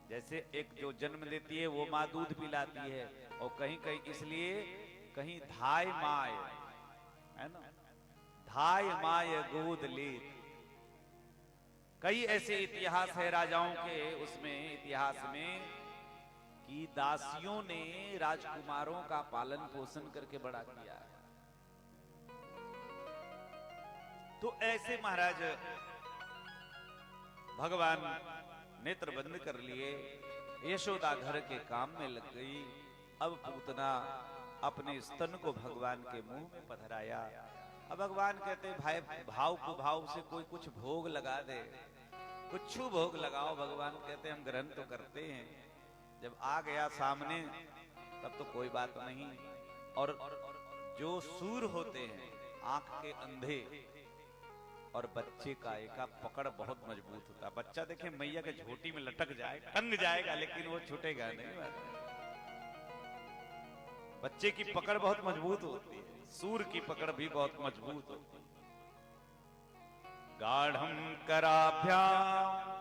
जैसे एक जो जन्म देती है वो मां दूध पिलाती है, और कहीं कहीं इसलिए कहीं धाय माय है ना, धाय माय गोद ले। कई ऐसे इतिहास है राजाओं के उसमें इतिहास में कि दासियों ने राजकुमारों का पालन पोषण करके बड़ा किया है। तो ऐसे महाराज भगवान नेत्र बंद कर लिए, यशोदा घर के काम में लग गई। अब पूतना अपने स्तन को भगवान के मुंह में पधराया। अब भगवान कहते भाई भाव को भाव से कोई कुछ भोग लगा दे, कुछ भोग लगाओ। भगवान कहते हम ग्रहण तो करते हैं, जब आ गया सामने तब तो कोई बात नहीं। और जो सूर होते हैं आंख के अंधे, और बच्चे का एक पकड़ बहुत मजबूत होता है। बच्चा देखे मैया के झोटी में लटक जाए, टंग जाएगा, लेकिन वो छूटेगा नहीं। बच्चे की पकड़ बहुत मजबूत होती है, सूर की पकड़ भी बहुत मजबूत होती है। गाढ़ं कराभ्याम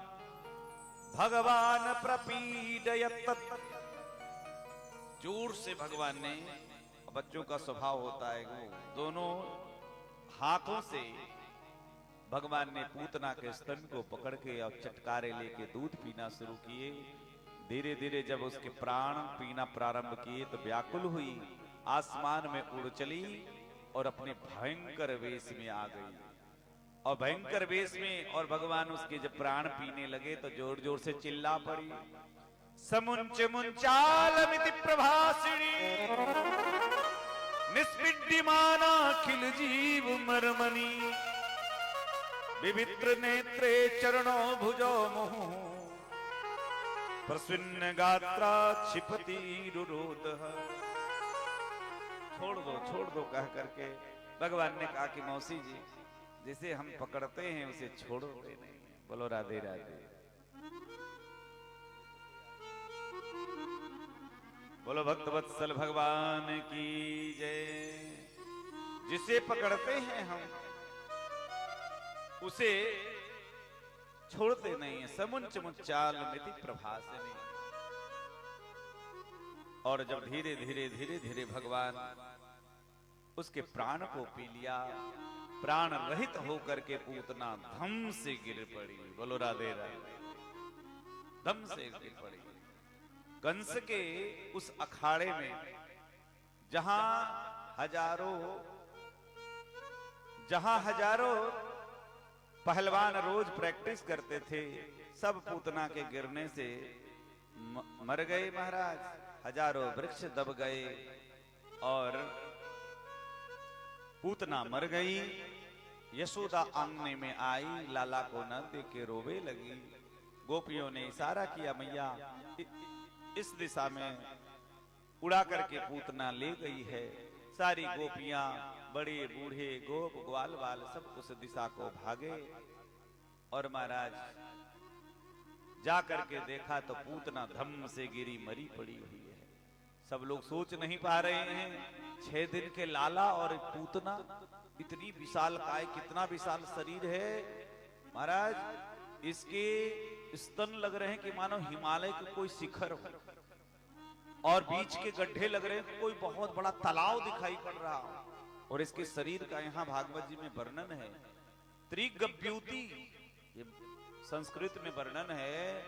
भगवान प्रपीडयत। जोर से भगवान ने, बच्चों का स्वभाव होता है वो दोनों हाथों से भगवान ने पूतना के स्तन को पकड़ के और चटकारे लेके दूध पीना शुरू किए। धीरे धीरे जब उसके प्राण पीना प्रारंभ किए तो व्याकुल हुई, आसमान में उड़ चली और अपने भयंकर वेश में आ गई। और भयंकर वेश में और भगवान उसके जब प्राण पीने लगे तो जोर जोर से चिल्ला पड़ी, समुंच मुंचालमिति प्रभासिणी निस्पिड्यमाना खिल जीव मरमनी विवित्र नेत्रे चरणों भुजो मुहु प्रसन्न गात्रा क्षिपति रुरोध। छोड़ दो कह करके भगवान ने कहा कि मौसी जी, जिसे हम पकड़ते हैं उसे छोड़ते नहीं। बोलो राधे राधे। बोलो भक्त वत्सल भगवान की जय। जिसे पकड़ते हैं हम उसे छोड़ते नहीं है। समुंच मुंचाल मिति प्रभासिनी। और जब धीरे धीरे धीरे धीरे भगवान उसके प्राण को पी लिया, प्राण रहित होकर के पूतना धम से गिर पड़ी। बोलो राधे राधे। धम से गिर पड़ी। कंस के उस अखाड़े में जहां हजारों पहलवान रोज प्रैक्टिस करते थे, सब पूतना के गिरने से मर गए महाराज। हजारों वृक्ष दब गए और पूतना मर गई। यशोदा आंगने में आई, लाला को न देख के रोवे लगी। गोपियों ने इशारा किया, मैया इस दिशा में उड़ा करके पूतना ले गई है। सारी गोपियां, बड़े बूढ़े, गोप ग्वाल बाल सब उस दिशा को भागे। और महाराज जा करके देखा तो पूतना धम्म से गिरी मरी पड़ी हुई है। सब लोग सोच नहीं पा रहे हैं, 6 दिन के लाला और पूतना, इतनी विशाल काय, कितना विशाल शरीर है महाराज। इसके स्तन लग रहे हैं कि मानो हिमालय के कोई शिखर हो, और बीच के गड्ढे लग रहे हैं कोई बहुत बड़ा तालाब दिखाई पड़ रहा। और इसके शरीर का यहाँ भागवत जी में वर्णन है, त्रिगव्यूति, ये संस्कृत में वर्णन है।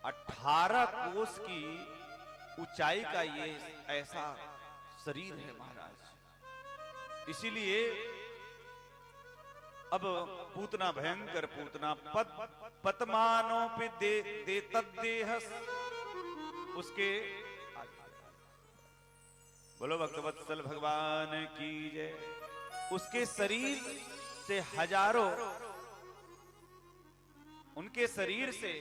18 कोस की ऊंचाई का ये ऐसा शरीर है महाराज। इसीलिए अब पूतना भयंकर पूतना पतमानों पे दे तद्देहस, उसके बोलो भक्तवत्सल भगवान की जय। उसके शरीर से हजारों, उनके शरीर से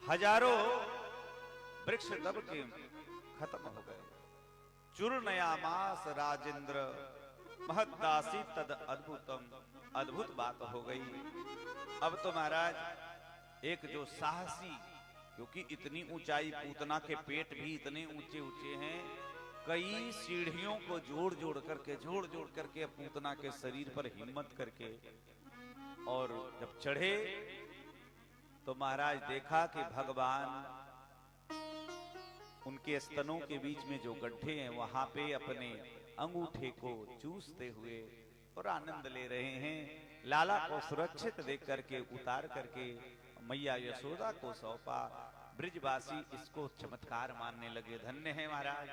हजारों वृक्ष दब के खत्म हो गए। चूर्णयामास राजेंद्र महदासी तद अद्भुतम अद्भुत बात हो गई। अब तो महाराज एक जो साहसी, क्योंकि इतनी ऊंचाई, पूतना के पेट भी इतने ऊंचे ऊंचे हैं, कई सीढ़ियों को जोड़ जोड़ करके पूतना के शरीर पर हिम्मत करके और जब चढ़े तो महाराज देखा कि भगवान उनके स्तनों के बीच में जो गड्ढे हैं वहां पे अपने अंगूठे को चूसते हुए और आनंद ले रहे हैं। लाला को सुरक्षित देख करके उतार करके मैया यशोदा को सौंपा। ब्रिजवासी इसको चमत्कार मानने लगे, धन्य है महाराज,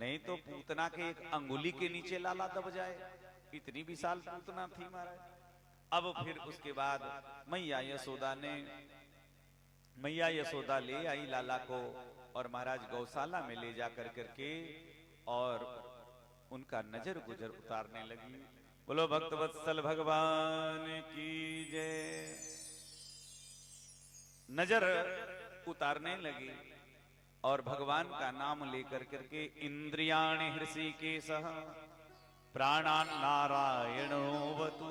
नहीं तो पूतना के एक अंगुली के नीचे लाला दब जाए, इतनी विशाल पूतना थी महाराज। अब फिर उसके बाद मैया यशोदा ले आई लाला को और महाराज गौशाला में ले जा करके और उनका नजर गुजर उतारने लगी। बोलो भक्त वत्सल भगवान की जय। नजर उतारने लगी और भगवान का नाम लेकर करके इंद्रियाणि हृषिकेशः प्राणान नारायणोऽवतु,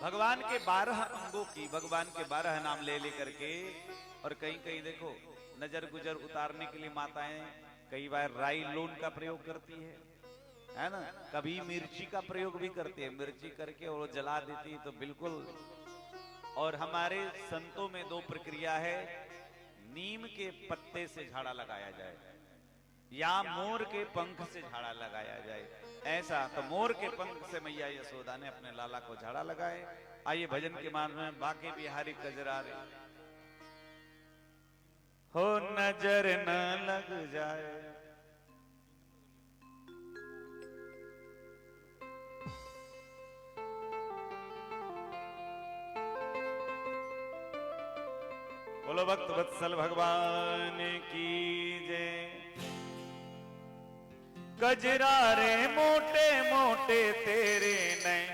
भगवान के 12 अंगों की, भगवान के 12 नाम ले लेकर के। और कहीं कहीं देखो नजर गुजर उतारने के लिए माताएं कई बार राई लून का प्रयोग करती है ना, कभी मिर्ची का प्रयोग भी करती है, मिर्ची करके और जला देती है तो बिल्कुल। और हमारे संतों में 2 प्रक्रिया है, नीम के पत्ते से झाड़ा लगाया जाए या मोर के पंख से झाड़ा लगाया जाए। ऐसा तो मोर के पंख से मैया यशोदा ने अपने लाला को झाड़ा लगाए। आइए भजन के मान में बाके बिहारी कजरारे, हो नजर न लग जाए। बोलो भक्त वत्सल भगवान की जय। गजरारे मोटे मोटे तेरे नैन,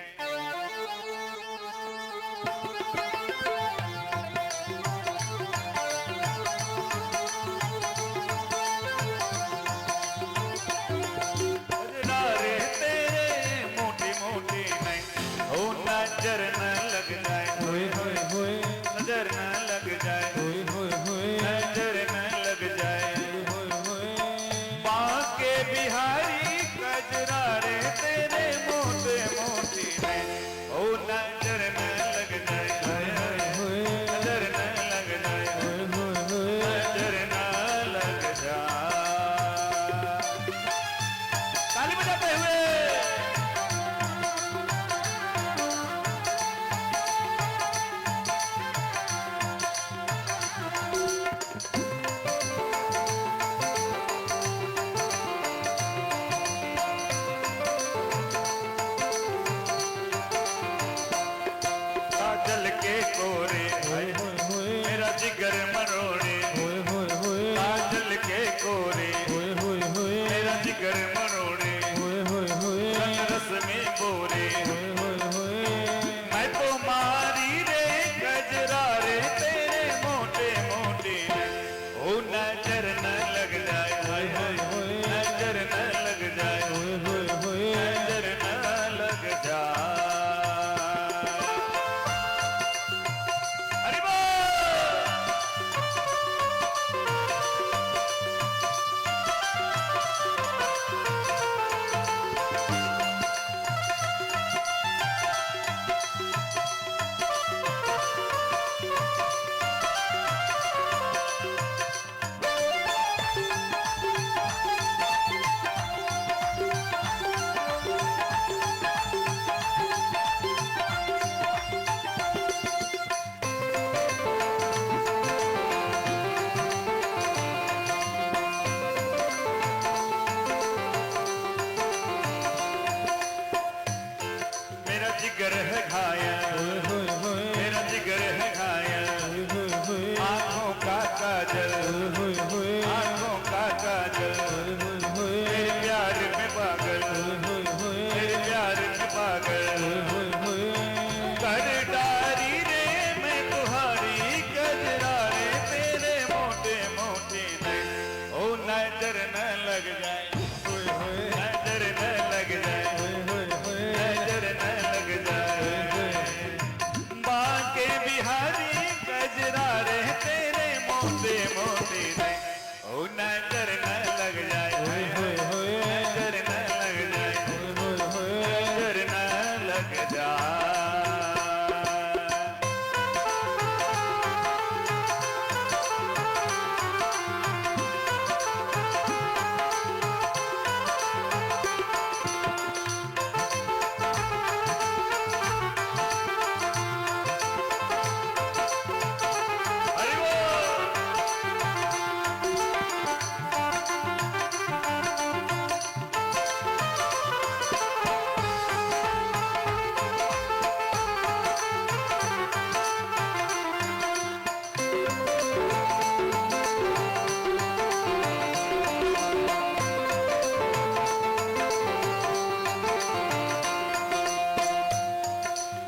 गजरारे तेरे मोटे मोटे नैन, हो नजर न लग जाए, होए होए होए नजर न लग जाए, होए होए होए नजर न लग जाए, होए होए बाके बिहारी गजरारे तेरे मोटे मोटे नैन, हो नजर न लग जाए, होए होए नजर न लग जाए, होए होए होए नजर न लग जाए। ताली बजाते हुए काजल के कोरे मेरा जिगर मरोड़े, काजल के कोरे मेरा जिगर मरोड़े, रंग रस में बोरे, मैं तो मारी रे गजरारे तेरे मोटे मोटे, ओ नजर न लग जाए, नजर न लग जाए, नजर न लग जाए। हरि बोल। मोटे मोटे ने ओ नजर न लग जाए, नजर न लग जाए, नजर न लग जाए।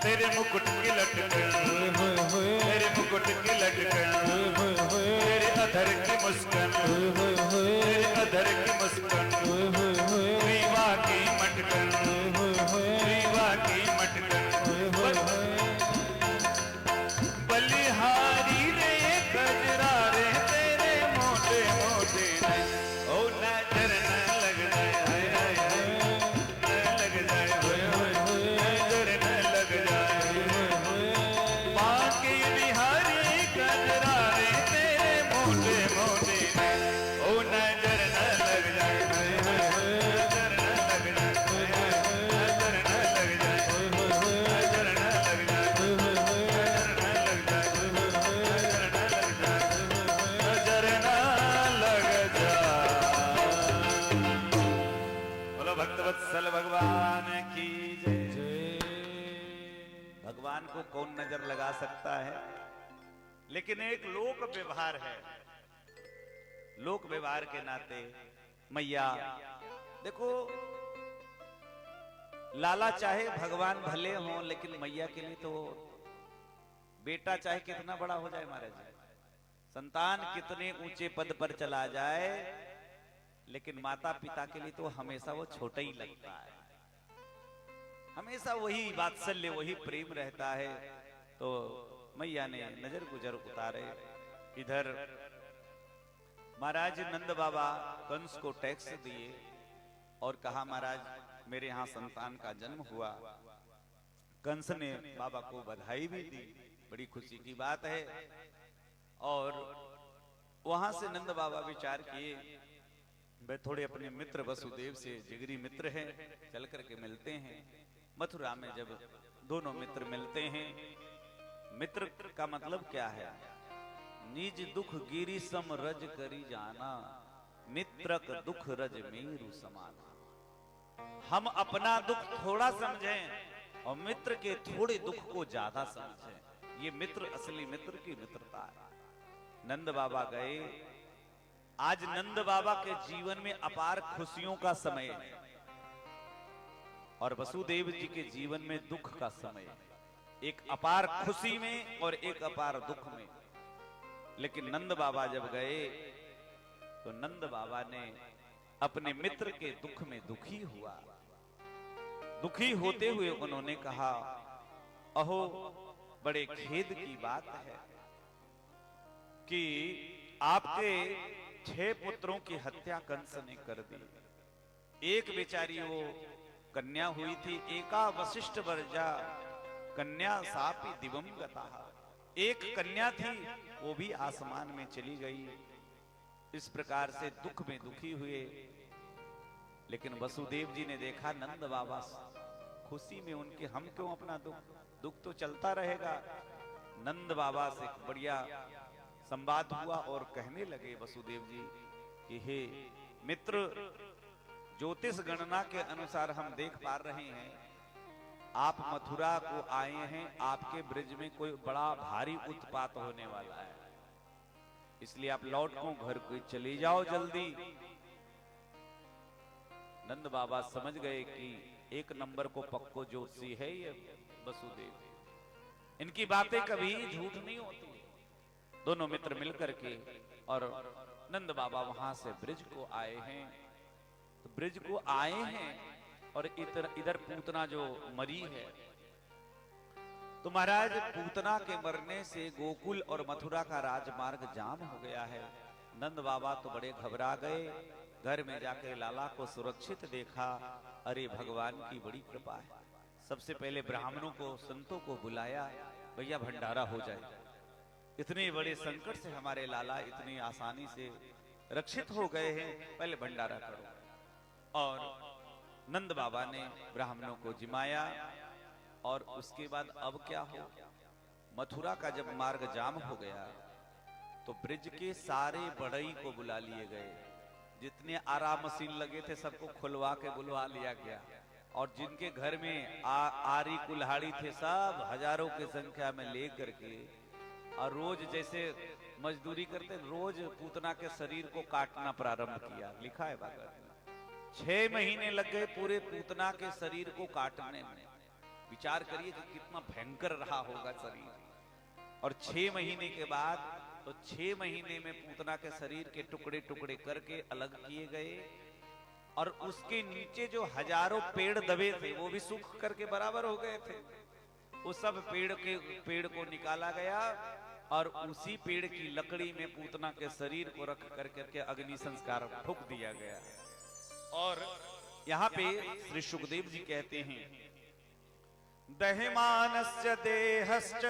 तेरे मुकुट की लटकन, तेरे मुकुट की लटकन, तेरे अधर की मुस्कान, तेरे अधर की मुस्कान, रीवा की मटकन, रीवा की मटकन, बलिहारी रे गजरा रे तेरे मोटे मोटे ने ओ नजर न लग जाए, न लग जाए, नजर न लग जाए। बाकी बिहारी गजरा रे तेरे मोटे मोटे ने ओ नजर न लग जाए, नजर न लग जाए, नजर न लग जाए, नजर न लग जाए, नजर न लग जाए। बोलो भक्तवत्सल भगवान की जय। भगवान को कौन नजर लगा सकता है, लेकिन एक लोक व्यवहार है। लोक व्यवहार के नाते मैया देखो, लाला चाहे भगवान भले हों, लेकिन मैया के लिए तो बेटा चाहे कितना बड़ा हो जाए महाराज, संतान कितने ऊंचे पद पर चला जाए, लेकिन माता पिता के लिए तो हमेशा वो छोटा ही लगता है। हमेशा वही वात्सल्य, वही प्रेम रहता है। तो मैया ने नजर गुजर उतारे। इधर महाराज नंद बाबा कंस को टैक्स दिए और कहा महाराज मेरे यहाँ संतान का जन्म हुआ। कंस ने बाबा को बधाई भी दी, बड़ी खुशी की बात है। और वहां से नंद बाबा विचार किए, वे थोड़े अपने मित्र वसुदेव से जिगरी मित्र हैं, चल करके मिलते हैं। मथुरा में जब दोनों मित्र मिलते हैं, मित्र का मतलब क्या है? निज दुख गिरी सम रज करी जाना, मित्रक दुख रज मेरु समाना। हम अपना दुख थोड़ा समझें और मित्र के थोड़े दुख को ज्यादा समझें। ये मित्र असली मित्र की मित्रता है। नंद बाबा गए। आज नंद बाबा के जीवन में अपार खुशियों का समय है और वसुदेव जी के जीवन में दुख का समय है। एक अपार खुशी में और एक अपार दुख में। लेकिन नंद बाबा जब गए तो नंद बाबा ने अपने मित्र के दुख में दुखी हुआ। दुखी होते हुए उन्होंने कहा, अहो बड़े खेद की बात है कि आपके 6 पुत्रों की हत्या कंस ने कर दी। एक बेचारी वो कन्या हुई थी, एका वशिष्ठ वर्जा कन्या सापी दिवम गता। एक कन्या थी, वो भी आसमान में चली गई। इस प्रकार से दुख में दुखी हुए। लेकिन वसुदेव जी ने देखा नंद बाबा खुशी में उनके, हम क्यों अपना दुख तो चलता रहेगा। नंद बाबा से बढ़िया संवाद हुआ और कहने लगे वसुदेव जी कि हे मित्र, ज्योतिष गणना के अनुसार हम देख पा रहे हैं आप मथुरा को आए हैं, आपके ब्रिज में कोई बड़ा भारी उत्पात होने वाला है, इसलिए आप लौट को घर को चले जाओ जल्दी। नंद बाबा समझ गए कि एक नंबर को पक्को ज्योतिषी है ये वसुदेव। इनकी बातें कभी झूठ नहीं होती। दोनों मित्र मिलकर के और नंद बाबा वहां से ब्रिज को आए हैं। तो ब्रिज को आए हैं और इधर पूतना जो मरी है तो महाराज पूतना के मरने से गोकुल और मथुरा का राजमार्ग जाम हो गया है। नंद बाबा तो बड़े घबरा गए। घर में जाकर लाला को सुरक्षित देखा। अरे भगवान की बड़ी कृपा है। सबसे पहले ब्राह्मणों को, संतों को बुलाया, भैया भंडारा हो जाए। इतने बड़े संकट से हमारे लाला इतनी आसानी से रक्षित हो गए हैं, पहले भंडारा करो। और नंद बाबा ने ब्राह्मणों को जिमाया। और उसके बाद अब क्या हो, मथुरा का जब मार्ग जाम हो गया तो ब्रिज के सारे बढ़ई को बुला लिए गए। जितने आराम मशीन लगे थे सबको खुलवा के बुलवा लिया गया। और जिनके घर में आरी कुल्हाड़ी थे सब हजारों की संख्या में लेकर के, और रोज जैसे मजदूरी करते रोज पूतना के शरीर को काटना प्रारंभ किया। लिखा है भागवत में 6 महीने लग गए पूरे पूतना के शरीर को काटने में। विचार करिए कि कितना भयंकर रहा होगा शरीर। और 6 महीने के बाद, तो 6 महीने में पूतना के शरीर के टुकड़े टुकड़े करके अलग किए गए। और उसके नीचे जो हजारों पेड़ दबे थे वो भी सूख करके बराबर हो गए थे। उस सब पेड़ को निकाला गया और उसी पेड़ की लकड़ी में पूतना के शरीर को रख करके अग्नि संस्कार फूंक दिया गया। और यहाँ पे श्री सुखदेव जी कहते हैं, दह्यमानस्य देहश्च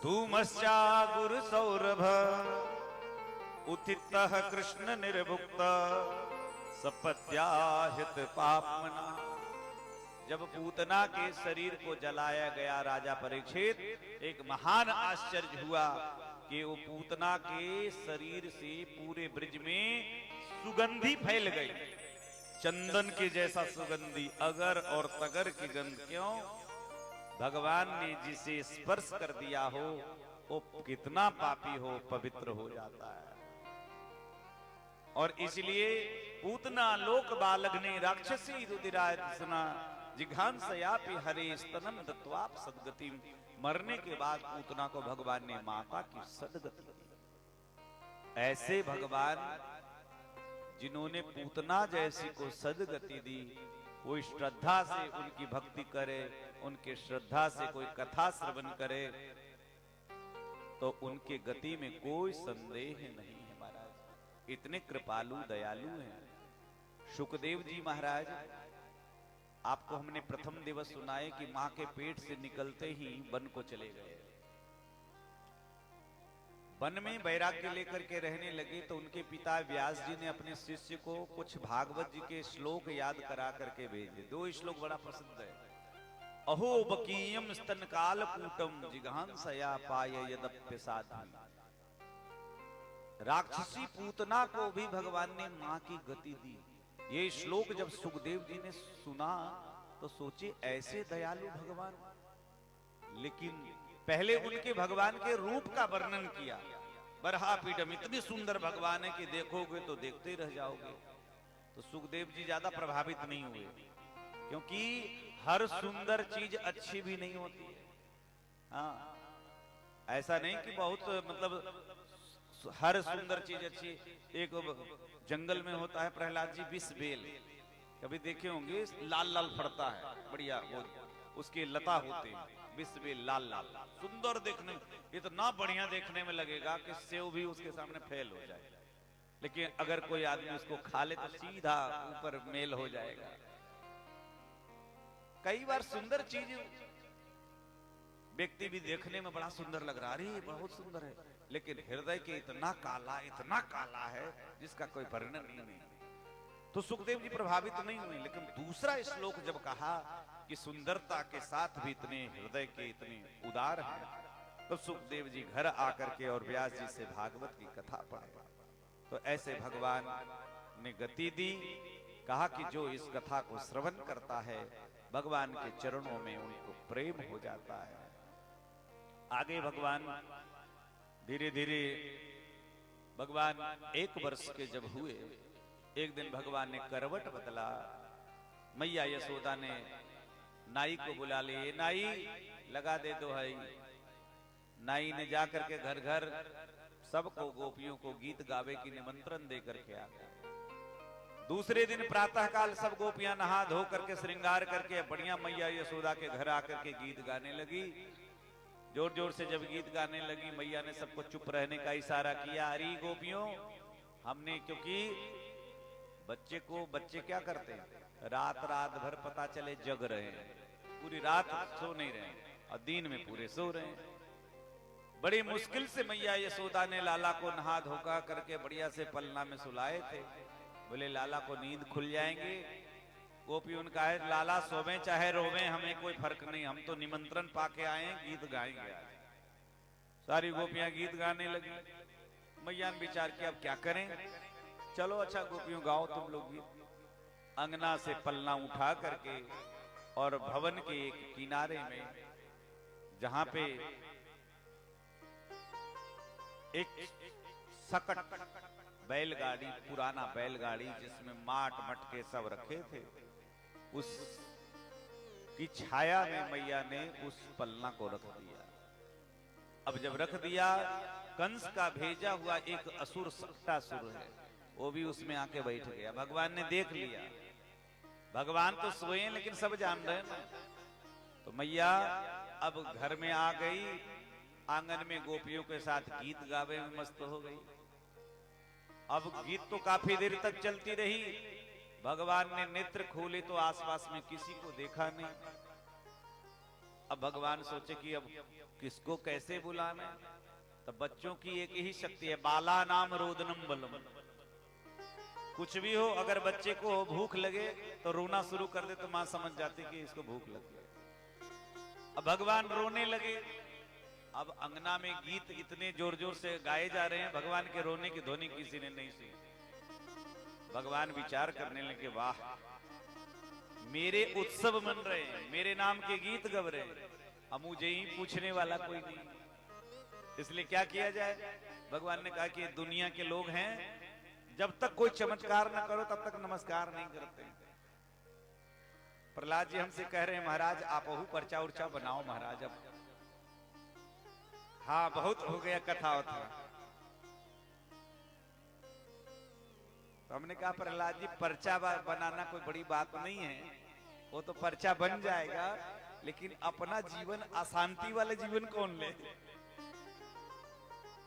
धूमश्चा गुरु सौरभ उत्थितः कृष्ण निर्भुक्त सपत्याहित पापमना। जब पूतना के शरीर को जलाया गया राजा परीक्षित, एक महान आश्चर्य हुआ कि वो पूतना के शरीर से पूरे ब्रिज में सुगंधी फैल गई। चंदन के जैसा सुगंधी, अगर और तगर की गंध। क्यों? भगवान ने जिसे स्पर्श कर दिया हो वो कितना पापी हो पवित्र हो जाता है। और इसलिए पूतना लोक बालग्ने राक्षसी रुदिरासना जिघांसयापि हरे स्तनम दत्वाप सद्गति। मरने के बाद पूतना को भगवान ने माता की सद्गति दी। ऐसे भगवान जिन्होंने पूतना जैसी को सद्गति दी, वो श्रद्धा से उनकी भक्ति करे, उनके श्रद्धा से कोई कथा श्रवण करे तो उनके गति में कोई संदेह नहीं है। महाराज इतने कृपालु दयालु हैं। सुखदेव जी महाराज, आपको हमने प्रथम दिवस सुनाए कि मां के पेट से निकलते ही वन को चले गए। वन में वैराग्य लेकर के रहने लगे तो उनके पिता व्यास जी ने अपने शिष्य को कुछ भागवत जी के श्लोक याद करा करके भेजे। 2 श्लोक बड़ा प्रसिद्ध है। अहो बकीयम स्तन काल कूटम जिघांसया पाय यदप्य साधु। राक्षसी पूतना को भी भगवान ने मां की गति दी। ये श्लोक जब सुखदेव जी ने सुना तो सोचे ऐसे दयालु भगवान। लेकिन पहले उनके भगवान के रूप का वर्णन किया। बरहापीठम, इतनी सुंदर भगवान है कि देखोगे तो देखते ही रह जाओगे। तो सुखदेव जी ज्यादा प्रभावित नहीं हुए, क्योंकि हर सुंदर चीज अच्छी भी नहीं होती है। हाँ, ऐसा नहीं कि बहुत मतलब हर सुंदर चीज अच्छी। एक जंगल में होता है प्रहलाद जी विष बेल, कभी देखे होंगे, लाल लाल फड़ता है, बढ़िया, वो उसके लता होते हैं, विष बेल लाल लाल, सुंदर देखने, इतना बढ़िया देखने में लगेगा कि सेव भी उसके सामने फेल हो जाए। लेकिन अगर कोई आदमी उसको खा ले तो सीधा ऊपर मेल हो जाएगा। कई बार सुंदर चीज व्यक्ति भी देखने में बड़ा सुंदर लग रहा है, बहुत सुंदर है, लेकिन हृदय के इतना काला है जिसका कोई वर्णन नहीं। तो सुखदेव जी प्रभावित नहीं हुए। लेकिन दूसरा श्लोक जब कहा कि सुंदरता के साथ भी इतने हृदय के इतने उदार हैं, तो सुखदेव जी घर आकर के और व्यास जी से भागवत की कथा पढ़े। तो ऐसे भगवान ने गति दी। कहा कि जो इस कथा को श्रवण करता है भगवान के चरणों में उनको प्रेम हो जाता है। आगे भगवान धीरे धीरे, भगवान 1 वर्ष के जब हुए, एक दिन भगवान ने करवट बदला। मैया यशोदा ने नाई को बुला लिए, नाई लगा दे दो है। नाई ने जाकर के घर घर सबको, गोपियों को गीत गावे की निमंत्रण दे करके आ गया। दूसरे दिन प्रातः काल सब गोपियां नहा धो करके श्रृंगार करके बढ़िया मैया यशोदा के घर आकर के गीत गाने लगी। जोर जोर से जब गीत गाने लगी, मैया ने सबको चुप रहने का इशारा किया। अरे गोपियों, हमने, क्योंकि बच्चे क्या करते हैं, रात रात भर पता चले जग रहे हैं, पूरी रात सो नहीं रहे हैं और दिन में पूरे सो रहे हैं। बड़ी मुश्किल से मैया यशोदा ने लाला को नहा धोखा करके बढ़िया से पलना में सुलाए थे। बोले लाला को नींद खुल जाएंगे। गोपी उनका है, लाला सोवे चाहे रोवे हमें कोई फर्क नहीं, हम तो निमंत्रण पाके आए हैं, गीत गाएंगे आज। सारी गोपियां गीत गाने लगी। मैया ने विचार किया अब क्या करें, चलो अच्छा गोपियों गाओ तुम लोग गीत। अंगना से पलना उठा करके और भवन के एक किनारे में, जहां पे एक सकट बैलगाड़ी, पुराना बैलगाड़ी जिसमें माट मटके सब रखे थे, उस की छाया में मैया ने उस पलना को रख दिया। अब जब रख दिया, कंस का भेजा हुआ एक असुर सक्टासुर है, वो भी उसमें आके बैठ गया। भगवान ने देख लिया, भगवान तो सोए लेकिन सब जान रहे हैं ना। तो मैया अब घर में आ गई, आंगन में गोपियों के साथ गीत गावे में मस्त हो गई। अब गीत तो काफी देर तक चलती रही। भगवान ने नेत्र खोले तो आसपास में किसी को देखा नहीं। अब भगवान सोचे कि अब किसको कैसे बुलाना। तब बच्चों की एक ही शक्ति है, बाला नाम रोदनम बलम। कुछ भी हो, अगर बच्चे को भूख लगे तो रोना शुरू कर दे तो मां समझ जाती कि इसको भूख लगी। अब भगवान रोने लगे। अब अंगना में गीत इतने जोर जोर से गाए जा रहे हैं, भगवान के रोने की ध्वनि किसी ने नहीं सुनी। भगवान विचार करने लगे, वाह, मेरे उत्सव मन रहे हैं, मेरे नाम के गीत गब रहे हैं, अब मुझे ही पूछने वाला कोई नहीं, इसलिए क्या किया जाए। भगवान ने कहा कि दुनिया के लोग हैं, जब तक कोई चमत्कार न करो तब तक नमस्कार नहीं करते। प्रहलाद जी हमसे कह रहे हैं, महाराज आप पर्चा उर्चा बनाओ महाराज। अब हाँ, बहुत हो गया कथा वथा। तो हमने कहा प्रहलाद जी पर्चा बनाना कोई बड़ी बात नहीं है, वो तो पर्चा बन जाएगा, लेकिन अपना जीवन अशांति वाले जीवन कौन ले।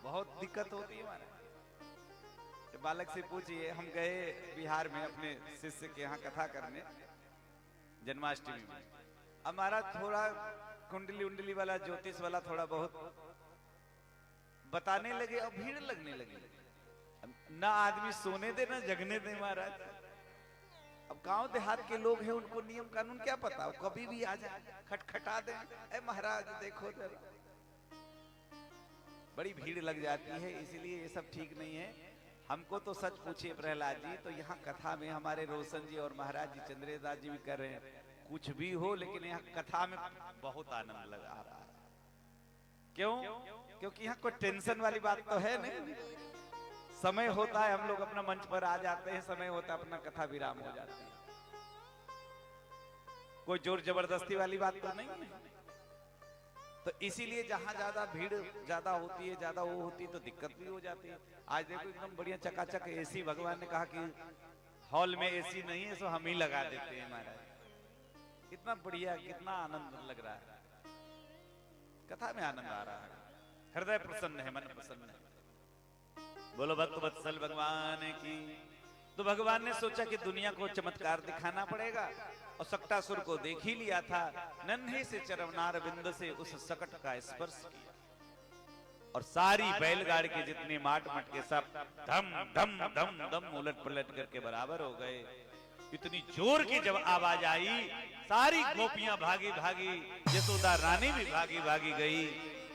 बहुत दिक्कत होती है हमारा। तो बालक से पूछिए, हम गए बिहार में अपने शिष्य के यहाँ कथा करने जन्माष्टमी में। हमारा थोड़ा कुंडली उंडली वाला, ज्योतिष वाला थोड़ा बहुत बताने लगे और भीड़ लगने लगी। ना आदमी सोने दे ना जगने दे महाराज। अब गांव देहात के लोग हैं, उनको नियम कानून क्या पता, कभी भी आ जाए खटखटा दे, ए महाराज देखो जरा, बड़ी भीड़ लग जाती है। इसलिए ये सब ठीक नहीं है। हमको तो सच पूछिए प्रहलाद जी, तो यहाँ कथा में हमारे रोशन जी और महाराज जी चंद्रदास जी भी कर रहे हैं, कुछ भी हो लेकिन यहाँ कथा में बहुत आनंद लगा रहा है। क्यों? क्योंकि यहाँ कोई टेंशन वाली बात तो है नहीं। समय होता है हम लोग अपना मंच पर आ जाते हैं, समय होता है अपना कथा विराम हो जाती है। कोई जोर जबरदस्ती वाली बात तो नहीं है। तो इसीलिए जहां ज्यादा भीड़ ज्यादा होती है, ज्यादा वो होती है तो दिक्कत भी हो जाती है। आज देखो एकदम बढ़िया चकाचक एसी, भगवान ने कहा कि हॉल में एसी नहीं है तो हम ही लगा देते हैं महाराज। कितना बढ़िया, कितना आनंद लग रहा है, कथा में आनंद आ रहा है, हृदय प्रसन्न है, मन प्रसन्न है। बोलो भक्त वत्सल भगवान की। तो भगवान ने सोचा कि दुनिया को चमत्कार दिखाना पड़ेगा, और सक्टासुर को देख ही लिया था। नन्हे से चरवनार बिंद से उस सकट का स्पर्श किया, और सारी बैलगाड़ी के जितने माट मटके सब धम धम धम धम उलट पलट करके बराबर हो गए। इतनी जोर की जब आवाज आई, सारी गोपियां भागी भागी, यशोदा रानी भी भागी भागी गई,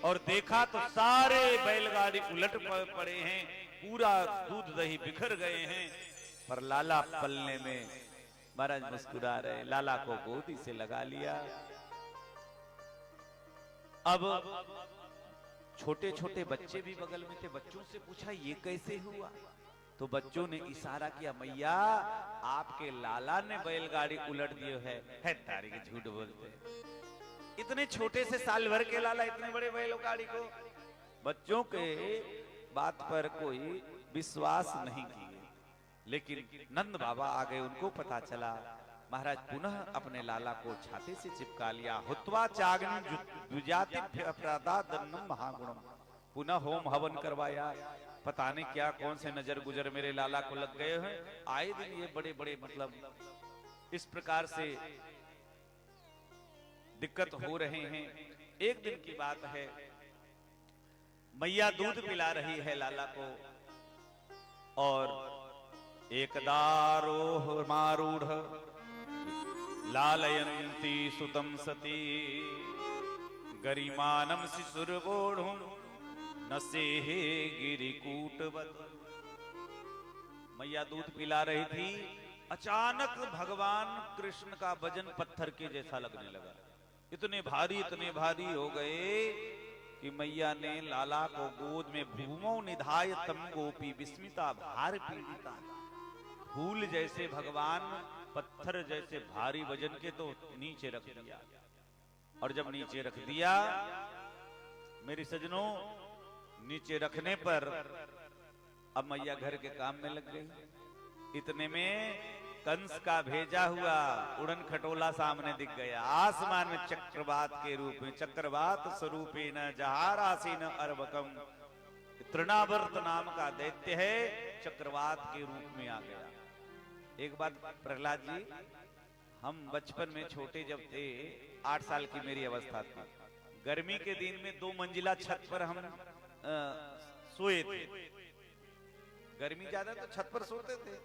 और देखा तो सारे बैलगाड़ी उलट पड़े हैं, पूरा दूध दही बिखर गए हैं। पर लाला पलने में महाराज मुस्कुरा रहे, लाला को गोदी से लगा लिया। अब छोटे छोटे बच्चे भी बगल में थे, बच्चों से पूछा ये कैसे हुआ। तो बच्चों ने इशारा किया, मैया आपके लाला ने बैलगाड़ी उलट दिए है तारी के झूठ बोलते। इतने छोटे से साल भर के लाला इतने बड़े बैलगाड़ी को। बच्चों के बात पर कोई विश्वास नहीं किए, लेकिन नंद बाबा आ गए, उनको पता चला। महाराज पुनः अपने लाला को छाती से चिपका लिया। हुत्वा चाग्नि द्विजाति अपराधादन्नम महागुणम, पुनः होम हवन करवाया। पता नहीं क्या कौन से नजर गुजर मेरे लाला को लग गए हैं। आए दिन ये बड़े बड़े मतलब इस प्रकार से दिक्कत हो रहे हैं। एक दिन की बात है, मैया दूध पिला रही है लाला को, और एकदारोह मारूढ़ लालयन्ती सुतम सती गरिमानम शिशुर्वोढ़ुम नसेहे गिरिकूटवत। मैया दूध पिला रही थी, अचानक भगवान कृष्ण का वजन पत्थर के जैसा लगने लगा। इतने भारी हो गए कि मैया ने लाला को गोद में भूमो निधाय तम गोपी विस्मिता भार पीड़िता, फूल जैसे भगवान पत्थर जैसे भारी वजन के तो नीचे रख दिया। और जब नीचे रख दिया मेरी सजनों, नीचे रखने पर अब मैया घर के काम में लग गई। इतने में कंस का भेजा हुआ उड़न खटोला सामने दिख गया। आसमान में चक्रवात के रूप में, चक्रवात स्वरूपेण जहारासीन अर्वकम, तृणावर्त नाम का दैत्य है, चक्रवात के रूप में आ गया। एक बात प्रहलाद जी, हम बचपन में छोटे जब थे, 8 साल की मेरी अवस्था थी, गर्मी के दिन में 2 मंजिला छत पर हम सोए थे। गर्मी ज्यादा तो छत पर सोते थे,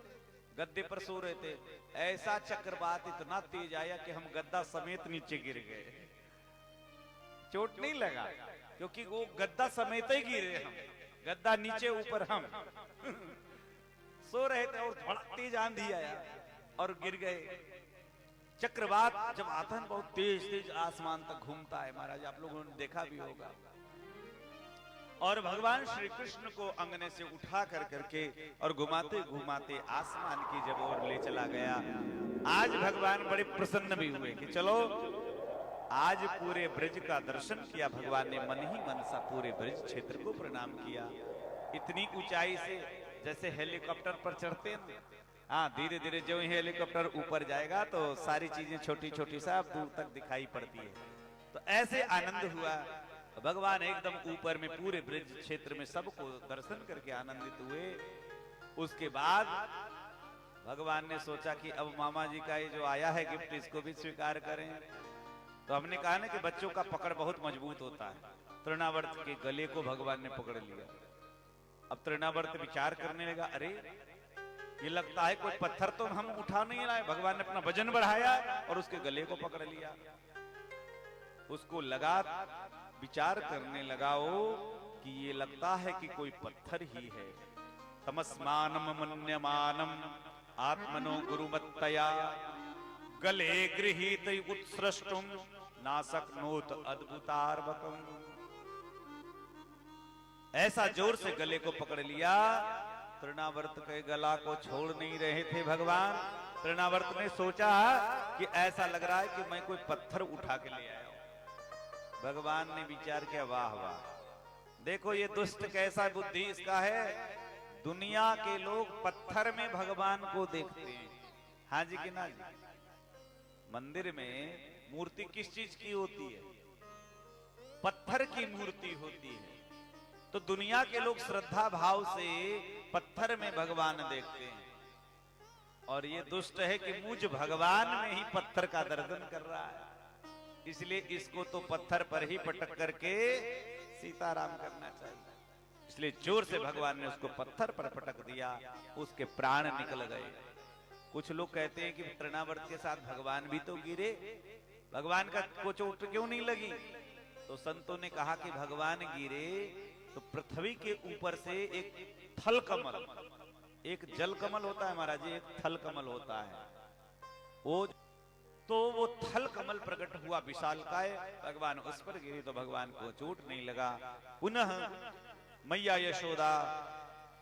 गद्दे पर सो रहे थे। ऐसा चक्रवात इतना तेज आया कि हम गद्दा समेत नीचे गिर गए। चोट नहीं लगा क्योंकि वो गद्दा समेत ही गिरे हम, गद्दा नीचे ऊपर हम सो रहे थे, और बड़ा तेज आंधी आया और गिर गए। चक्रवात जब आता है बहुत तेज तेज आसमान तक घूमता है महाराज, आप लोगों ने देखा भी होगा। और भगवान श्री कृष्ण को अंगने से उठा कर करके और घुमाते घुमाते आसमान की जब ओर ले चला गया। आज भगवान बड़े प्रसन्न भी हुए कि चलो आज पूरे ब्रज का दर्शन किया। भगवान ने मन ही मन सा पूरे ब्रज क्षेत्र को प्रणाम किया। इतनी ऊंचाई से जैसे हेलीकॉप्टर पर चढ़ते हैं, हाँ, धीरे धीरे जो हेलीकॉप्टर ऊपर जाएगा तो सारी चीजें छोटी छोटी सब दूर तक दिखाई पड़ती है। तो ऐसे आनंद हुआ। भगवान एकदम ऊपर में पूरे ब्रज क्षेत्र में सबको दर्शन करके आनंदित हुए। उसके बाद भगवान ने सोचा कि अब मामा जी का ये जो आया है गिफ्ट, इसको भी स्वीकार करें। तो हमने कहा ना कि बच्चों का पकड़ बहुत मजबूत होता है। तृणावर्त के गले को भगवान ने पकड़ लिया। अब तृणावर्त विचार करने लगा, अरे ये लगता है कोई पत्थर तो हम उठा नहीं लाए। भगवान ने अपना वजन बढ़ाया और उसके गले को पकड़ लिया। उसको लगा, विचार करने लगाओ कि ये लगता है कि कोई पत्थर ही है। तमस्मानम मन्यमानम आत्मनो गुरुमत्तया गले गृहीत उत्सृष्टुम नासक्नोत अद्भुतार्वकम। ऐसा जोर से गले को पकड़ लिया, तृणावर्त के गला को छोड़ नहीं रहे थे भगवान। तृणावर्त ने सोचा कि ऐसा लग रहा है कि मैं कोई पत्थर उठा के ले आया। भगवान ने विचार किया, वाह वाह, देखो ये दुष्ट कैसा बुद्धि इसका है। दुनिया के लोग पत्थर में भगवान को देखते हैं। हाँ जी कि ना जी? मंदिर में मूर्ति किस चीज की होती है? पत्थर की मूर्ति होती है। तो दुनिया के लोग श्रद्धा भाव से पत्थर में भगवान देखते हैं, और ये दुष्ट है कि मुझ भगवान में ही पत्थर का दर्शन कर रहा है। इसलिए इसको तो पत्थर पर ही पटक करके सीताराम करना चाहिए। इसलिए जोर से भगवान ने उसको पत्थर पर पटक दिया, उसके प्राण निकल गए। कुछ लोग कहते हैं कि तृणावर्त के साथ भगवान भी तो गिरे, भगवान का को चोट क्यों नहीं लगी? तो संतों ने कहा कि भगवान गिरे तो पृथ्वी के ऊपर से एक थल कमल, एक जल कमल होता है महाराज, एक थल कमल होता है, वो थल कमल प्रकट हुआ विशालकाय। भगवान उस पर गिरे तो भगवान को चोट नहीं लगा। पुनः मैया यशोदा,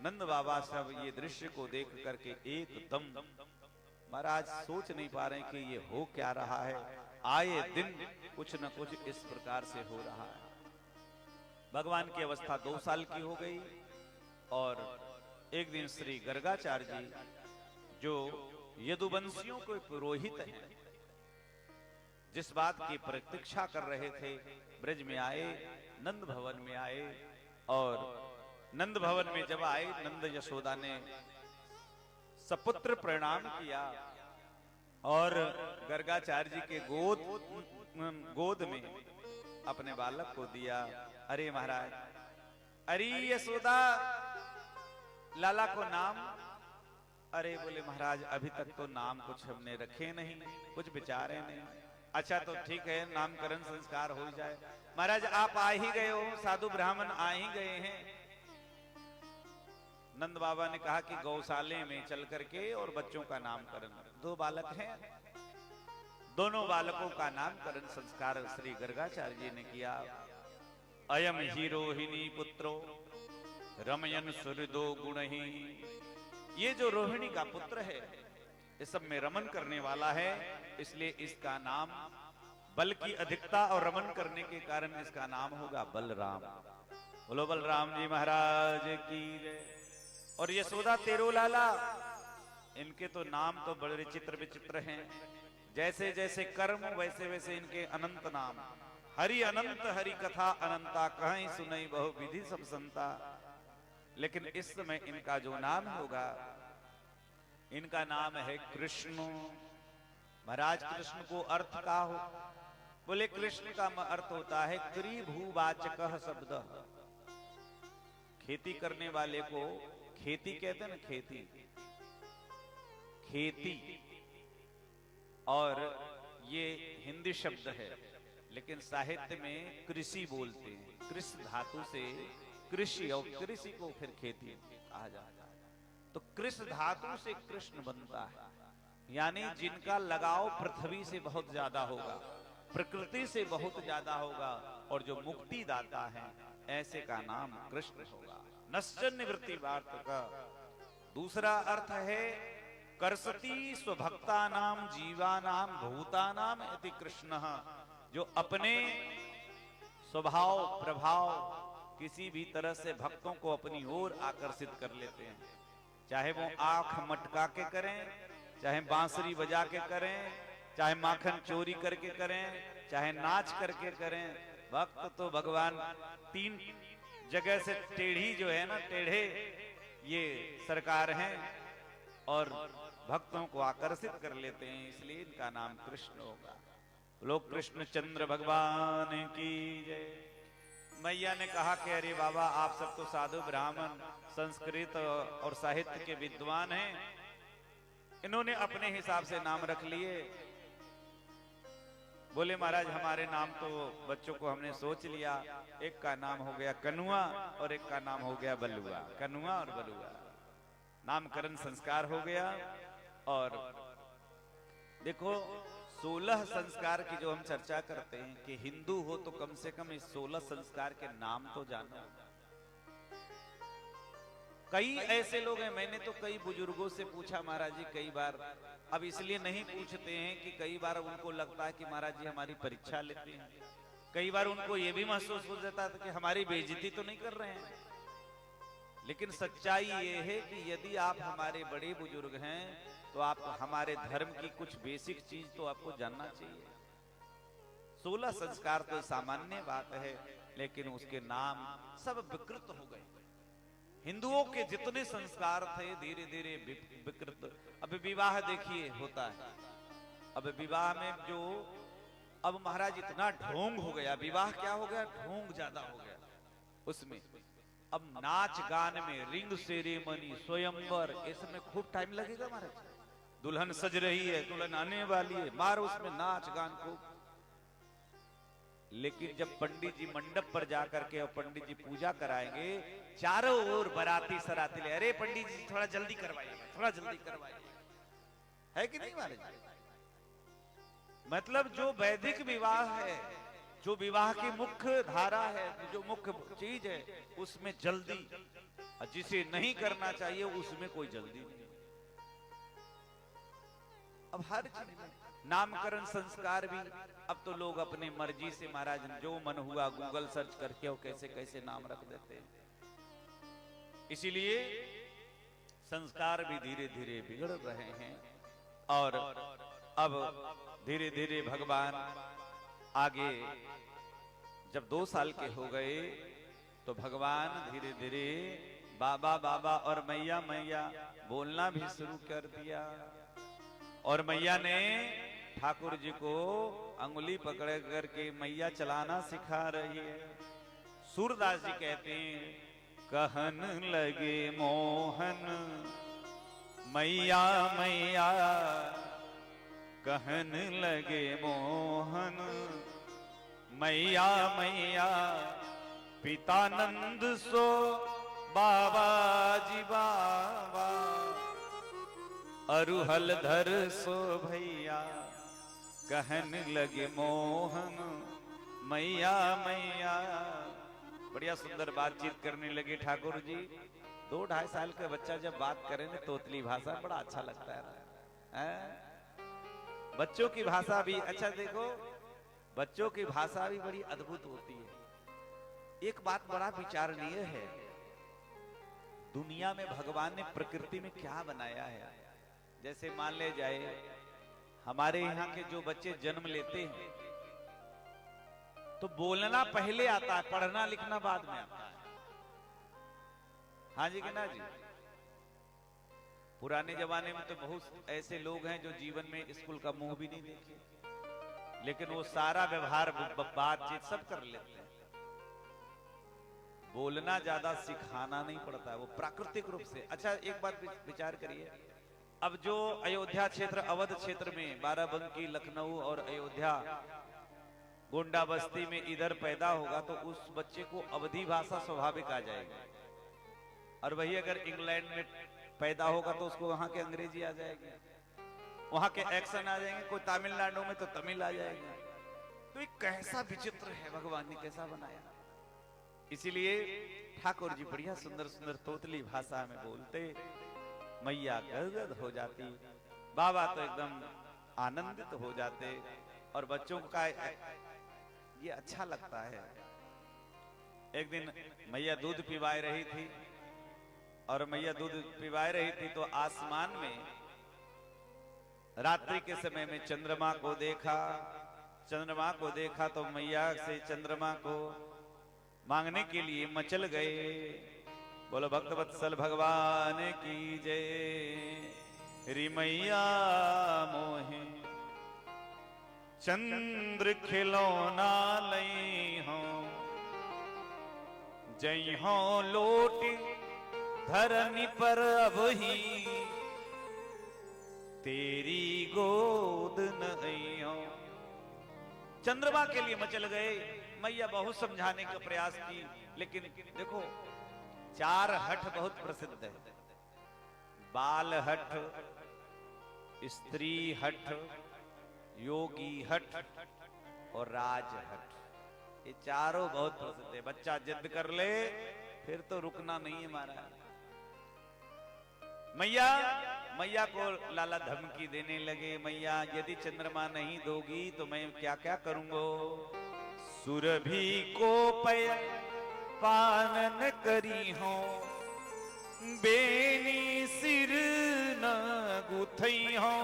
नंद बाबा सब ये दृश्य को देख करके एकदम महाराज सोच नहीं पा रहे कि ये हो क्या रहा है। आए दिन कुछ न कुछ इस प्रकार से हो रहा है। भगवान की अवस्था 2 साल की हो गई, और एक दिन श्री गर्गाचार्य जी जो यदुवंशियों के पुरोहित हैं, जिस बात की प्रतीक्षा कर रहे थे, ब्रज में आए, नंद भवन में आए। और नंद भवन में जब आए, नंद यशोदा ने सपुत्र प्रणाम किया और गर्गाचार्य जी के गोद में अपने बालक को दिया। अरे महाराज, अरे यशोदा, लाला को नाम। अरे बोले महाराज, अभी तक तो नाम कुछ हमने रखे नहीं, कुछ विचारे नहीं। अच्छा तो ठीक है, नामकरण संस्कार हो जाए। महाराज आप आ ही गए हो, साधु ब्राह्मण आ ही गए हैं। नंद बाबा ने कहा कि गौशाले में चल करके और बच्चों का नामकरण, 2 बालक हैं, दोनों बालकों का नामकरण संस्कार श्री गर्गाचार्य जी ने किया। अयम ही रोहिणी पुत्रो रमयन सुहृदो गुणहि। ये जो रोहिणी का पुत्र है, इस सब में रमन करने वाला है, इसलिए इसका नाम, बल की अधिकता और रमन करने के कारण इसका नाम होगा बलराम। बोलो बलराम जी महाराज की जय। और यशोदा तेरो लाला, इनके तो नाम तो बड़े चित्र विचित्र हैं। जैसे जैसे कर्म वैसे वैसे इनके अनंत नाम। हरि अनंत हरि कथा अनंता, कहीं सुनई बहु विधि सब संता। लेकिन इस समय इनका जो नाम होगा, इनका नाम है कृष्ण। महाराज कृष्ण को अर्थ का हो? बोले कृष्ण का अर्थ होता है त्रिभुवाचकः शब्द। खेती करने वाले को खेती कहते हैं ना, खेती खेती। और ये हिंदी शब्द है, लेकिन साहित्य में कृषि बोलते हैं। कृषि धातु से कृषि, और कृषि को फिर खेती कहा जाता है। तो कृषि धातु से कृष्ण बनता है, यानी जिनका लगाव पृथ्वी से बहुत ज्यादा होगा, प्रकृति से बहुत ज्यादा होगा, और जो मुक्ति दाता है, ऐसे का नाम कृष्ण होगा। नश्चर निवृत्ति वार्त का दूसरा अर्थ है कर्षति स्वभक्ता नाम जीवानाम भूतानाम इति कृष्ण। जो अपने स्वभाव प्रभाव किसी भी तरह से भक्तों को अपनी ओर आकर्षित कर लेते हैं, चाहे वो आंख मटका के करें, चाहे बांसुरी बजा के करें, चाहे माखन चोरी करके करें, चाहे नाच करके करें। भक्त तो भगवान 3 जगह से टेढ़ी जो है ना, टेढ़े ये सरकार हैं और भक्तों को आकर्षित कर लेते हैं, इसलिए इनका नाम कृष्ण होगा। लोग कृष्ण चंद्र भगवान की जय। मैया ने कहा कि अरे बाबा, आप सब तो साधु ब्राह्मण संस्कृत और साहित्य के विद्वान हैं, इन्होंने अपने हिसाब से नाम रख लिए। बोले महाराज, हमारे नाम तो बच्चों को हमने सोच लिया, एक का नाम हो गया कनुआ और एक का नाम हो गया बलुआ। कनुआ और बलुआ नामकरण संस्कार हो गया। और देखो, 16 संस्कार की जो हम चर्चा करते हैं कि हिंदू हो तो कम से कम इस 16 संस्कार के नाम तो जानो। कई ऐसे लोग हैं, मैंने तो कई बुजुर्गों से पूछा महाराज जी कई बार, अब इसलिए नहीं पूछते हैं कि कई बार उनको लगता है कि महाराज जी हमारी परीक्षा लेते हैं। कई बार उनको यह भी महसूस हो जाता था कि हमारी बेइज्जती तो नहीं कर रहे हैं। लेकिन सच्चाई ये है कि यदि आप हमारे बड़े बुजुर्ग हैं तो आप हमारे धर्म की कुछ बेसिक चीज तो आपको जानना चाहिए। 16 संस्कार तो सामान्य बात है, लेकिन उसके नाम सब विकृत हो गए। हिंदुओं के जितने संस्कार थे धीरे धीरे विकृत। अब विवाह देखिए होता है, अब विवाह में जो अब महाराज इतना ढोंग हो गया, विवाह क्या हो गया, ढोंग ज्यादा हो गया उसमें। अब नाच गान में रिंग सेरेमनी, स्वयंवर, इसमें खूब टाइम लगेगा महाराज। दुल्हन सज रही है, दुल्हन आने वाली है, मारो उसमें नाच गान खूब। लेकिन जब पंडित जी मंडप पर जाकर के और पंडित जी पूजा कराएंगे, चारों ओर बाराती सराती ले, अरे पंडित जी थोड़ा जल्दी करवाइए, थोड़ा जल्दी करवाइए, है कि नहीं महाराज? मतलब जो वैदिक विवाह है, जो विवाह की मुख्य धारा है, जो मुख्य चीज है, उसमें जल्दी, जिसे नहीं करना चाहिए उसमें कोई जल्दी नहीं। अब हर चीज में नामकरण संस्कार भी अब तो लोग अपने मर्जी से महाराज जो मन हुआ गूगल सर्च करके और कैसे कैसे नाम रख देते हैं। इसीलिए संस्कार भी धीरे धीरे बिगड़ रहे हैं और अब धीरे धीरे भगवान आगे जब 2 साल के हो गए तो भगवान धीरे धीरे बाबा बाबा और मैया मैया बोलना भी शुरू कर दिया। और मैया ने ठाकुर जी को अंगुली पकड़ करके मैया चलाना सिखा रही है। सूरदास जी कहते हैं, कहन लगे मोहन मैया मैया, कहन लगे मोहन मैया मैया, पिता नंद सो बाबा जी बाबा, अरुहल धर सो भैया, कहन लगे मोहन मैया मैया। बढ़िया सुंदर बातचीत करने लगे ठाकुर जी। 2-2.5 साल का बच्चा जब बात करे ना तोतली भाषा, बड़ा अच्छा लगता है। बच्चों की भाषा भी अच्छा, देखो बच्चों की भाषा भी बड़ी अद्भुत होती है। एक बात बड़ा विचारणीय है, दुनिया में भगवान ने प्रकृति में क्या बनाया है। जैसे मान ले जाए हमारे यहाँ के जो बच्चे जन्म लेते हैं तो बोलना पहले आता है, पढ़ना लिखना बाद में आता है। हाँ जी कि ना जी। पुराने जमाने में तो बहुत ऐसे लोग हैं जो जीवन में स्कूल का मुंह भी नहीं देखे, लेकिन वो सारा व्यवहार बातचीत सब कर लेते हैं। बोलना ज्यादा सिखाना नहीं पड़ता है, वो प्राकृतिक रूप से। अच्छा एक बात विचार करिए, अब जो अयोध्या क्षेत्र, अवध क्षेत्र में बाराबंकी, लखनऊ और अयोध्या, गोंडा बस्ती में इधर पैदा होगा तो उस बच्चे को अवधी भाषा स्वाभाविक आ जाएगी। और वही अगर इंग्लैंड में पैदा होगा तो उसको वहां के अंग्रेजी आ जाएगी, वहां के एक्शन आ जाएंगे। कोई तमिलनाडु में तो तमिल आ जाएगा। तो ये कैसा विचित्र है, भगवान ने कैसा बनाया। इसीलिए ठाकुर जी बढ़िया सुंदर सुंदर तोतली भाषा में बोलते, मैया गदगद हो जाती, बाबा तो एकदम आनंदित हो जाते, और बच्चों का ये अच्छा लगता है। एक दिन मैया दूध पिवाए रही थी, और मैया दूध पिवाए रही थी तो आसमान में रात्रि के समय में चंद्रमा को देखा। चंद्रमा को देखा तो मैया से चंद्रमा को मांगने के लिए मचल गए। बोलो भक्तवत्सल भगवान की जय। री मैया मोहे चंद्र खिलौना लई हो, जई हो लोटी धरनी पर अब ही, तेरी गोद नहीं हो। चंद्रमा के लिए मचल गए। मैया बहुत समझाने का प्रयास की, लेकिन देखो 4 हठ बहुत प्रसिद्ध है। बाल हठ, स्त्री हठ, योगी हठ और राज हठ। ये चारों बहुत प्रसिद्ध है। बच्चा जिद कर ले फिर तो रुकना नहीं है हमारा। मैया को लाला धमकी देने लगे, मैया यदि चंद्रमा नहीं दोगी तो मैं क्या क्या करूंगा। सुरभि को पय पानन करी हो, बेनी सिर न गुथई हो।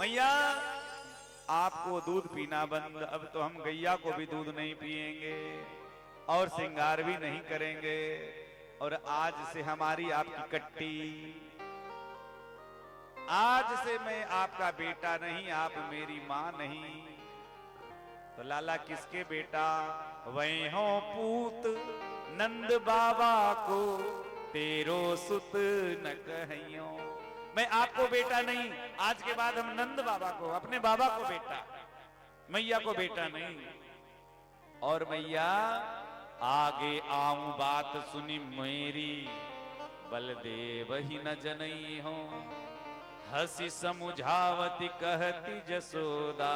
मैया आपको दूध पीना बंद, अब तो हम गैया को भी दूध नहीं पिएंगे और श्रृंगार भी नहीं करेंगे, और आज से हमारी आपकी कट्टी, आज से मैं आपका बेटा नहीं, आप मेरी मां नहीं। तो लाला किसके बेटा, वही हो पूत नंद बाबा को, तेरो सुत न कहियो। मैं आपको बेटा नहीं, आज के बाद हम नंद बाबा को, अपने बाबा को बेटा, मैया को बेटा नहीं। और मैया आगे आऊं बात सुनी मेरी, बलदेव ही न जनई हो। हसी समुझावती कहती जसोदा,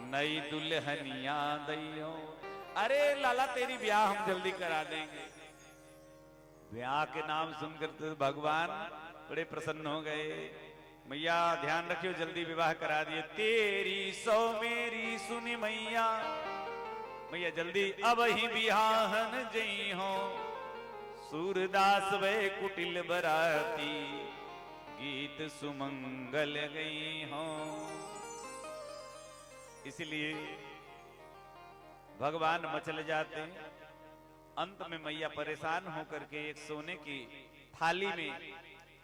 नई दुल्हनिया दइयो। अरे लाला तेरी ब्याह हम जल्दी करा देंगे। ब्याह के नाम सुनकर तो भगवान बड़े प्रसन्न हो गए। मैया ध्यान रखियो, जल्दी विवाह करा दिए। तेरी सौ मेरी सुनी मैया, मैया जल्दी अब ही बिहान जई हो। सूरदास वे कुटिल बराती गीत सुमंगल गई हो। इसलिए भगवान मचल जाते हैं। अंत में मैया परेशान होकर के एक सोने की थाली में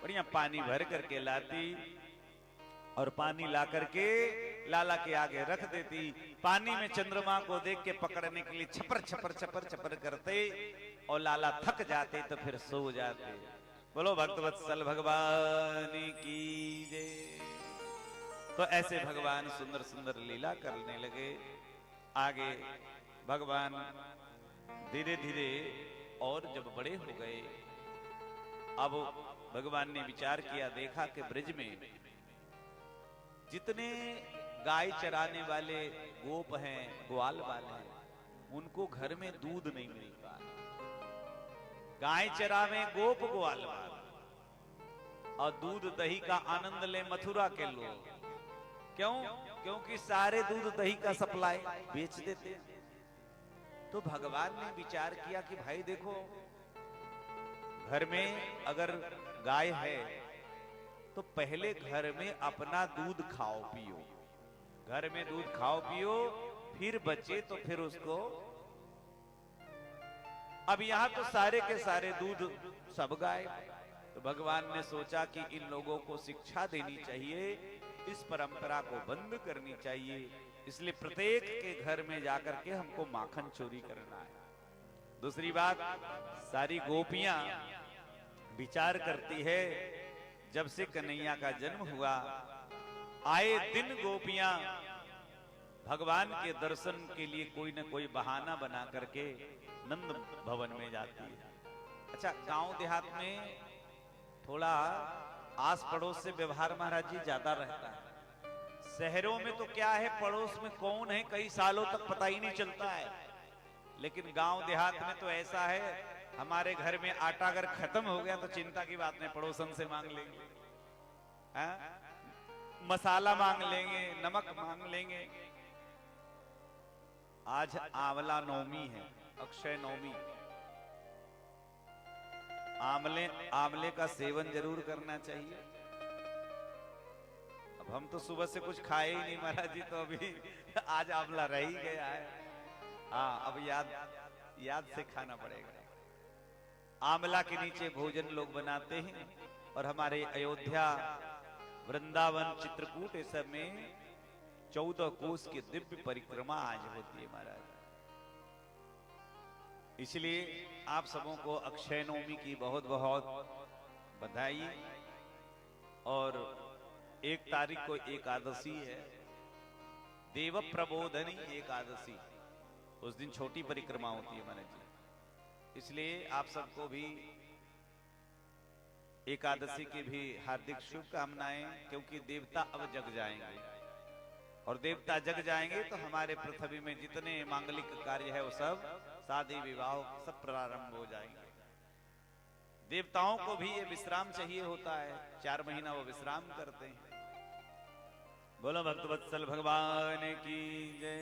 बढ़िया पानी भर करके लाती और पानी ला करके लाला के आगे रख देती। पानी में चंद्रमा को देख के पकड़ने के लिए छपर छपर छपर छपर करते और लाला थक जाते तो फिर सो जाते। बोलो भक्तवत्सल भगवान की जय। तो ऐसे भगवान सुंदर सुंदर लीला करने लगे। आगे भगवान धीरे धीरे और जब बड़े हो गए, अब भगवान ने विचार किया, देखा कि ब्रज में जितने गाय चराने वाले गोप हैं, ग्वाल वाले हैं, उनको घर में दूध नहीं मिलता। गाय चरावे गोप ग्वाल वाले और दूध दही का आनंद ले मथुरा के लोग। क्यों? क्योंकि सारे दूध दही का सप्लाई बेच देते हैं। तो भगवान ने विचार किया कि भाई देखो, घर में अगर गाय है तो पहले घर में अपना दूध खाओ पियो, घर में दूध खाओ पियो, फिर बचे तो फिर उसको। अब यहां तो सारे के सारे दूध सब गाय। तो भगवान ने सोचा कि इन लोगों को शिक्षा देनी चाहिए, इस परंपरा को बंद करनी चाहिए। इसलिए प्रत्येक के घर में जाकर के हमको माखन चोरी करना है। दूसरी बात, सारी गोपियां विचार करती है, जब से कन्हैया का जन्म हुआ आए दिन गोपियां भगवान के दर्शन के लिए कोई न कोई बहाना बना करके नंद भवन में जाती है। अच्छा, गांव देहात में थोड़ा आस पड़ोस से व्यवहार महाराज जी ज्यादा रहता है। शहरों में तो क्या है, पड़ोस में कौन है कई सालों तक पता ही नहीं चलता है। लेकिन गांव देहात में तो ऐसा है, हमारे घर में आटा अगर खत्म हो गया तो चिंता की बात नहीं, पड़ोसन से मांग लेंगे, मसाला मांग लेंगे, नमक मांग लेंगे। आज आंवला नवमी है, अक्षय नवमी। आंवले का सेवन जरूर करना चाहिए। अब हम तो सुबह से कुछ खाए ही नहीं महाराज जी, तो अभी आज आंवला रह ही गया है। हाँ, अब याद से खाना पड़ेगा। आंवला के नीचे भोजन लोग बनाते हैं। और हमारे अयोध्या, वृंदावन, चित्रकूट, इस सब में 14 कोस की दिव्य परिक्रमा आज होती है महाराज। इसलिए आप सबों को अक्षय नवमी की बहुत बहुत बधाई। और 1 तारीख को एकादशी है, देव प्रबोधनी एकादशी। उस दिन छोटी परिक्रमा होती है महाराज जी। इसलिए आप सबको भी एकादशी की भी हार्दिक शुभकामनाएं, क्योंकि देवता अब जग जाएंगे। और देवता जग जाएंगे तो हमारे पृथ्वी में जितने मांगलिक कार्य है वो सब, शादी विवाह सब प्रारंभ हो जाएंगे। देवताओं को भी ये विश्राम चाहिए होता है, 4 महीना वो विश्राम करते हैं। बोलो भक्तवत्सल भगवान की जय।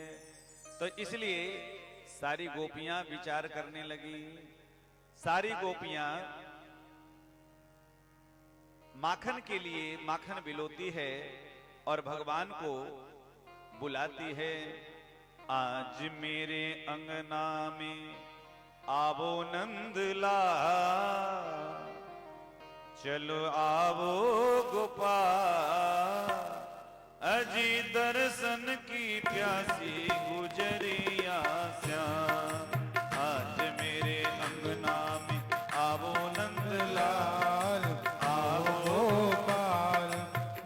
तो इसलिए सारी गोपियां विचार करने लगी। सारी गोपियां माखन के लिए माखन बिलोती है और भगवान को बुलाती है। आज मेरे अंगना में आवो नंदला, चलो आवो गोपाल, अजी दर्शन की प्यासी गुजरिया श्याम। आज मेरे अंगना में आवो नंदलाल, आओ गोपाल,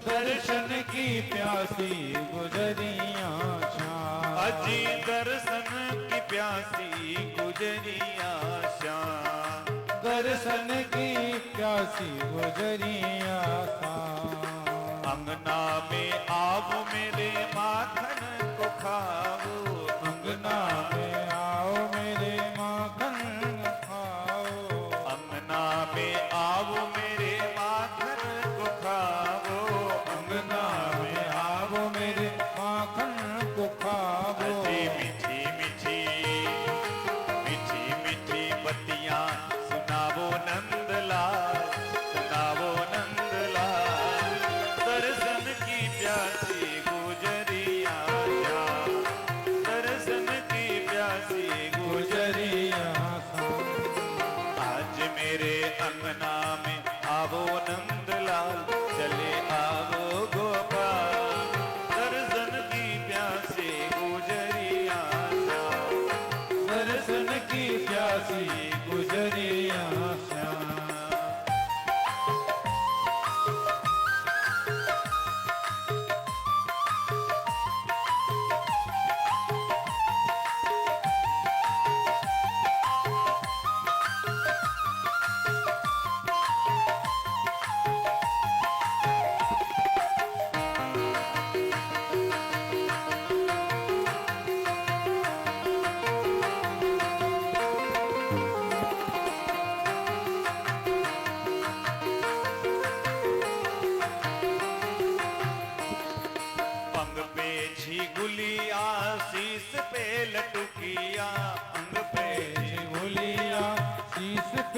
दर्शन की प्यासी गुजरिया श्याम। अजी दर्शन की प्यासी गुजरिया श्याम। दर्शन की प्यासी गुजरिया श्याम। अंगना में आओ मेरे माखन को खाओ, अंगना में आओ मेरे माखन खाओ। अंगना में आओ मेरे माखन को खाओ। अंगना में आओ मेरे माखन को खाओ। अजी मीठी मीठी मीठी मीठी बत्तियां सुनावो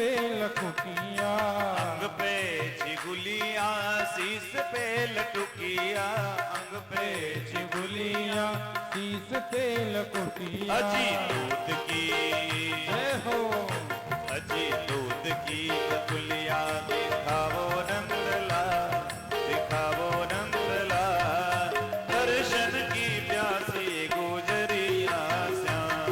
पे लखुटिया, अंग पे छिगुलिया शीस पे लटुकिया, अंग पे चिगुलिया शीस पे लखुटिया। अजी दूध की जय हो, अजी दूध की कतुलिया दिखावो नंदलाल, दिखावो नंदलाल, दर्शन की प्यासी गुजरिया श्याम,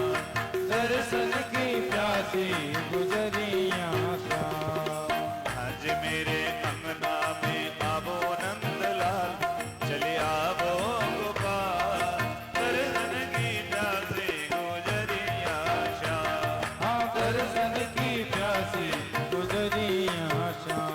दर्शन की प्यासी गुजरिया श्याम। आज मेरे अंगना में आवो नंदलाल, चले आवो गोपाल, दर्शन की प्यासी गुजरिया श्याम। हाँ दर्शन की प्यासी गुजरिया श्याम।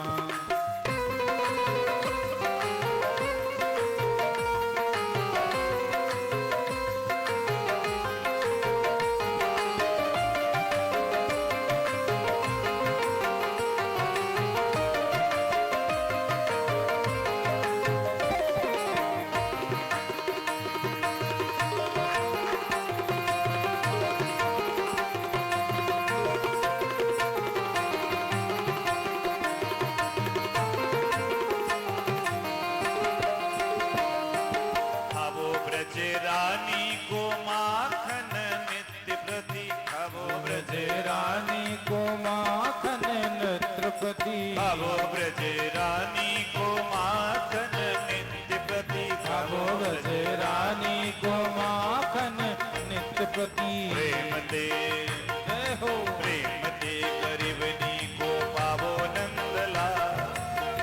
खावो ब्रज रानी को माखन नित्य प्रति, खावो ब्रज रानी को माखन नेत्रपति, खावो ब्रज रानी को माखन नित्य प्रति, खावो ब्रज रानी को माखन नित्य प्रति। प्रेम दे जय हो, प्रेम दे गरीबनी को पावो नंदलाल,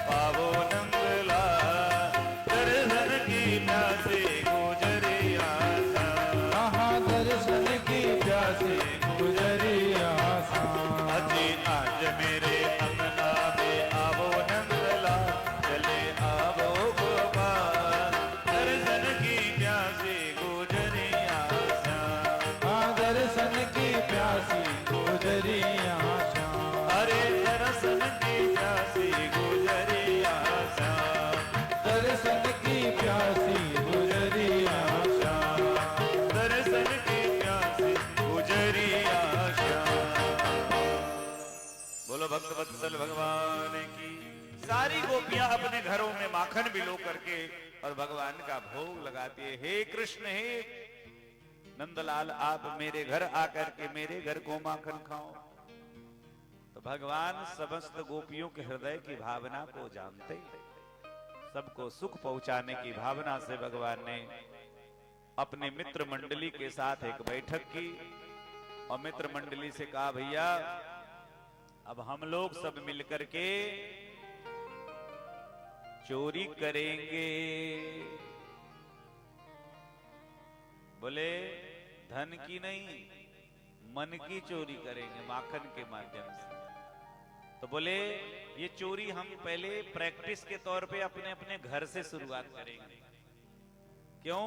पावो नंदलाल, दर्शन की प्यासे गुजरिया श्याम। कहाँ दर्शन की प्यासी गुजरिया श्याम। अजी आज मेरे अंगना में आवो नंदलाल, चले आवो गोपाल, दर्शन की प्यासे गुजरिया श्याम। हाँ दर्शन की प्यासी गुजरिया श्याम। अरे दर्शन की प्यासी गुजरिया श्याम, दर्शन की प्यासी गुजरिया श्याम। दर्शन की प्यासी गुजरिया श्याम। बोलो भक्त वत्सल भगवान की। सारी गोपियां अपने घरों में माखन बिलो करके और भगवान का भोग लगाती है। हे कृष्ण, हे नंदलाल, आप मेरे घर आकर के मेरे घर को माखन खाओ। तो भगवान समस्त गोपियों के हृदय की भावना को जानते ही, सबको सुख पहुंचाने की भावना से भगवान ने अपने मित्र मंडली के साथ एक बैठक की और मित्र मंडली से कहा, भैया अब हम लोग सब मिलकर के चोरी करेंगे। बोले धन की नहीं, मन की चोरी करेंगे माखन के माध्यम से। तो बोले ये चोरी हम पहले प्रैक्टिस के तौर पे अपने अपने घर से शुरुआत करेंगे। क्यों?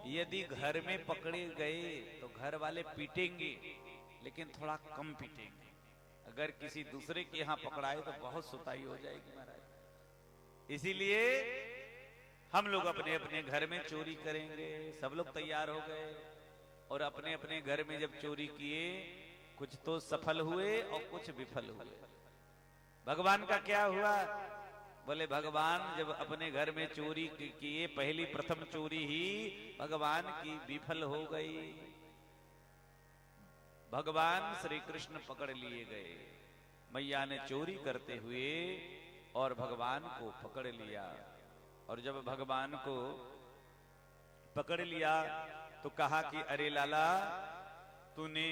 यदि घर में पकड़े गए तो घर वाले पीटेंगे, लेकिन थोड़ा कम पीटेंगे। अगर किसी दूसरे के यहाँ पकड़ाए तो बहुत सुताई हो जाएगी महाराज। इसीलिए हम लोग अपने अपने घर में चोरी करेंगे। सब लोग तैयार हो गए और अपने अपने घर में जब चोरी किए, कुछ तो सफल हुए और कुछ विफल हुए। भगवान का क्या हुआ? बोले भगवान जब अपने घर में चोरी किए, पहली प्रथम चोरी ही भगवान की विफल हो गई। भगवान श्री कृष्ण पकड़ लिए गए। मैया ने चोरी करते हुए और भगवान को पकड़ लिया। और जब भगवान को पकड़ लिया तो कहा कि अरे लाला, तूने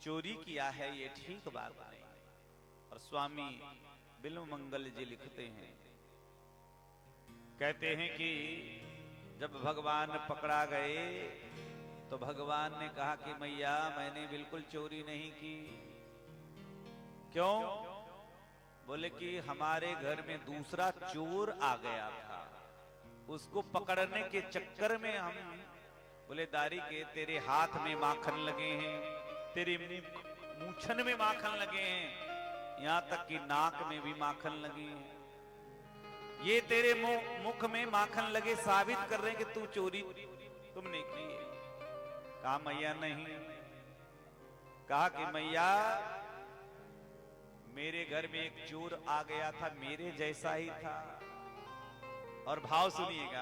चोरी किया है, ये ठीक बात नहीं। और स्वामी बिल्वमंगल जी लिखते हैं, कहते हैं कि जब भगवान पकड़ा गए तो भगवान ने कहा कि मैया मैंने बिल्कुल चोरी नहीं की। क्यों? बोले कि हमारे घर में दूसरा चोर आ गया था, उसको पकड़ने के चक्कर में हम, बोले दारी के तेरे हाथ में माखन लगे हैं, तेरे मूछन में माखन लगे हैं, यहां तक कि नाक में भी माखन लगे हैं। ये तेरे मुख में माखन लगे साबित कर रहे हैं कि तू चोरी तुमने की है। कहा मैया नहीं। कहा कि मैया मेरे घर में एक चोर आ गया था, मेरे जैसा ही था। और भाव सुनिएगा,